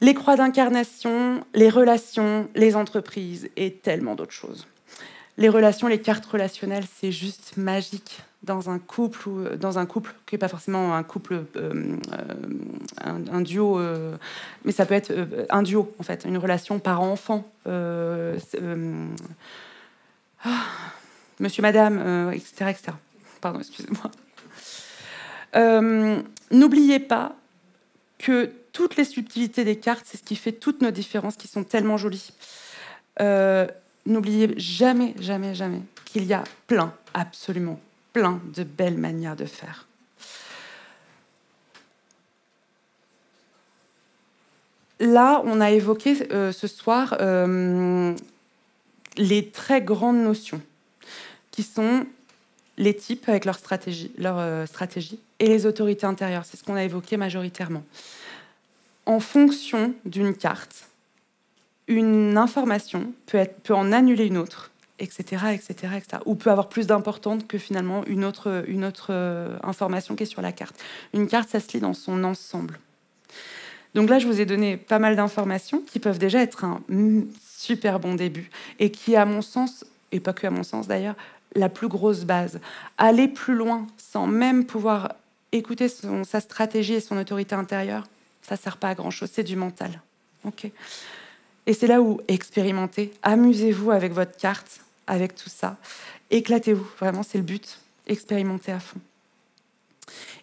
Les croix d'incarnation, les relations, les entreprises et tellement d'autres choses. Les relations, les cartes relationnelles, c'est juste magique dans un couple ou dans un couple qui n'est pas forcément un couple, un duo, mais ça peut être un duo en fait, une relation parent-enfant, monsieur, madame, etc., etc. Pardon, excusez-moi. N'oubliez pas que toutes les subtilités des cartes, c'est ce qui fait toutes nos différences, qui sont tellement jolies. N'oubliez jamais, jamais, jamais qu'il y a absolument plein de belles manières de faire. Là, on a évoqué ce soir les très grandes notions, qui sont les types avec leur stratégie, et les autorités intérieures. C'est ce qu'on a évoqué majoritairement. En fonction d'une carte, une information peut en annuler une autre, etc., etc., etc., ou peut avoir plus d'importance que finalement une autre information qui est sur la carte. Une carte, ça se lit dans son ensemble. Donc là, je vous ai donné pas mal d'informations qui peuvent déjà être un super bon début et qui, à mon sens, et pas que à mon sens d'ailleurs, la plus grosse base. Aller plus loin sans même pouvoir écouter sa stratégie et son autorité intérieure, ça ne sert pas à grand-chose, c'est du mental. Okay. Et c'est là où expérimentez, amusez-vous avec votre carte, avec tout ça, éclatez-vous, vraiment c'est le but, expérimentez à fond.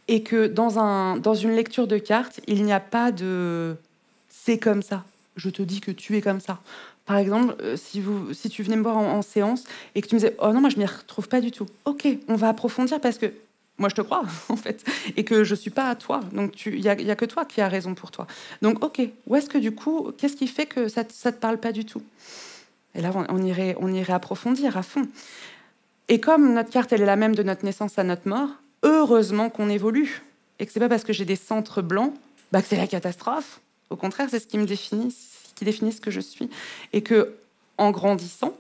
Et que dans une lecture de carte, il n'y a pas de « c'est comme ça, je te dis que tu es comme ça ». Par exemple, si tu venais me voir en séance et que tu me disais « oh non, moi je m'y retrouve pas du tout ». Ok, on va approfondir parce que moi je te crois en fait, et que je suis pas à toi, donc il y a que toi qui as raison pour toi. Donc ok, où est-ce que du coup, qu'est-ce qui fait que ça te parle pas du tout? Et là on irait approfondir à fond. Et comme notre carte elle est la même de notre naissance à notre mort, heureusement qu'on évolue et que c'est pas parce que j'ai des centres blancs que c'est la catastrophe. Au contraire, c'est ce qui me définit, ce qui définit ce que je suis, et que en grandissant,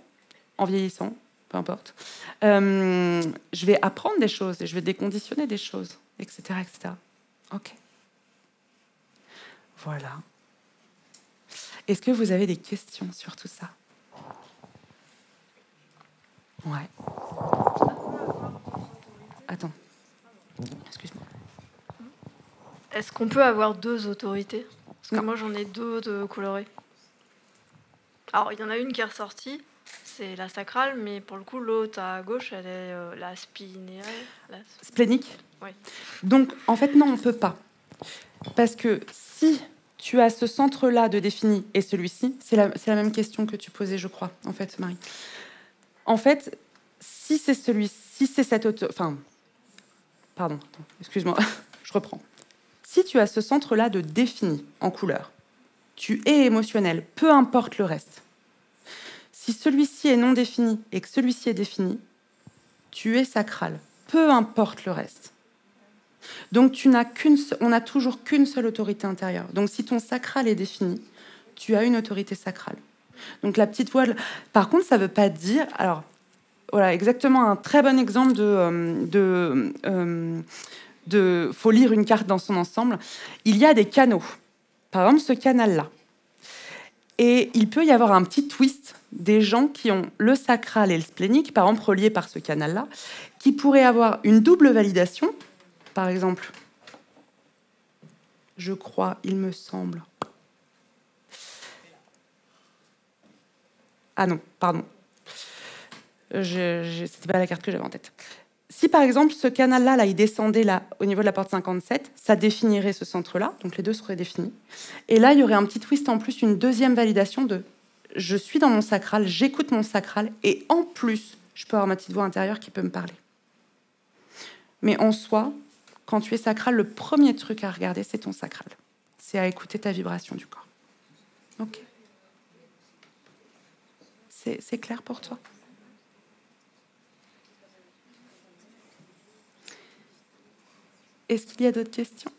en vieillissant, peu importe, je vais apprendre des choses et je vais déconditionner des choses, etc., etc. Ok. Voilà. Est-ce que vous avez des questions sur tout ça? Ouais. Attends. Excuse-moi. Est-ce qu'on peut avoir 2 autorités? Parce que Non. moi, j'en ai 2 de colorées. Alors, il y en a une qui est ressortie, c'est la sacrale, mais pour le coup, l'autre à gauche, elle est la spinéale. Splénique. Oui. Donc, en fait, non, on ne peut pas. Parce que si tu as ce centre-là de défini et celui-ci, c'est la même question que tu posais, je crois, en fait, Marie. En fait, si c'est celui-ci, c'est cette enfin, pardon, excuse-moi, je reprends. Si tu as ce centre-là de défini en couleur, tu es émotionnel, peu importe le reste. Si celui-ci est non défini et que celui-ci est défini, tu es sacral, peu importe le reste. Donc on n'a toujours qu'une seule autorité intérieure. Donc si ton sacral est défini, tu as une autorité sacrale. Donc la petite voile. Par contre, ça ne veut pas dire. Alors voilà, exactement un très bon exemple faut lire une carte dans son ensemble. Il y a des canaux. Par exemple, ce canal-là. Et il peut y avoir un petit twist des gens qui ont le sacral et le splénique, par exemple reliés par ce canal-là, qui pourraient avoir une double validation. Par exemple, je crois, il me semble. Ah non, pardon. C'était pas la carte que j'avais en tête. Si par exemple ce canal-là, là, il descendait là, au niveau de la porte 57, ça définirait ce centre-là, donc les deux seraient définis. Et là, il y aurait un petit twist en plus, une deuxième validation de je suis dans mon sacral, j'écoute mon sacral, et en plus, je peux avoir ma petite voix intérieure qui peut me parler. Mais en soi, quand tu es sacral, le premier truc à regarder, c'est ton sacral. C'est à écouter ta vibration du corps. Ok. C'est clair pour toi? Est-ce qu'il y a d'autres questions?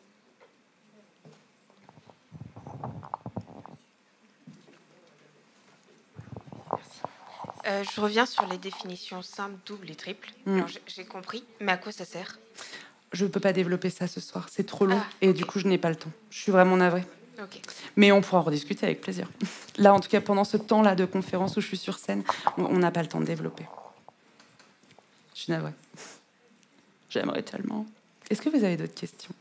Je reviens sur les définitions simples, doubles et triples. Alors, j'ai compris, mais à quoi ça sert? Je ne peux pas développer ça ce soir, c'est trop long, et okay. Du coup, je n'ai pas le temps. Je suis vraiment navrée. Okay. Mais on pourra en rediscuter avec plaisir. Là, en tout cas, pendant ce temps-là de conférence où je suis sur scène, on n'a pas le temps de développer. Je suis navrée. J'aimerais tellement. Est-ce que vous avez d'autres questions?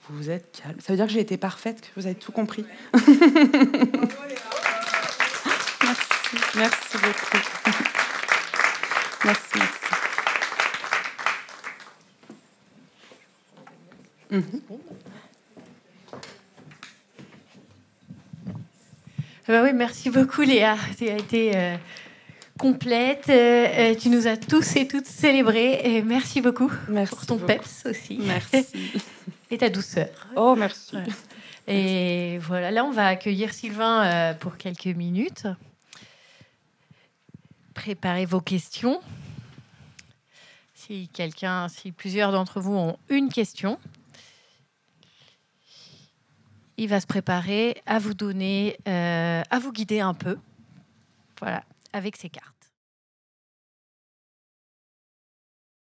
Vous êtes calme. Ça veut dire que j'ai été parfaite, que vous avez tout compris. Merci beaucoup. Merci. Oui, merci beaucoup Léa. Tu as été complète. Tu nous as tous et toutes célébrés. Et merci beaucoup pour ton peps aussi. Merci. Et ta douceur. Oh, merci. Ouais. Et voilà, là, on va accueillir Sylvain pour quelques minutes. Préparez vos questions. Si plusieurs d'entre vous ont une question, il va se préparer à vous donner, à vous guider un peu. Voilà, avec ces cartes.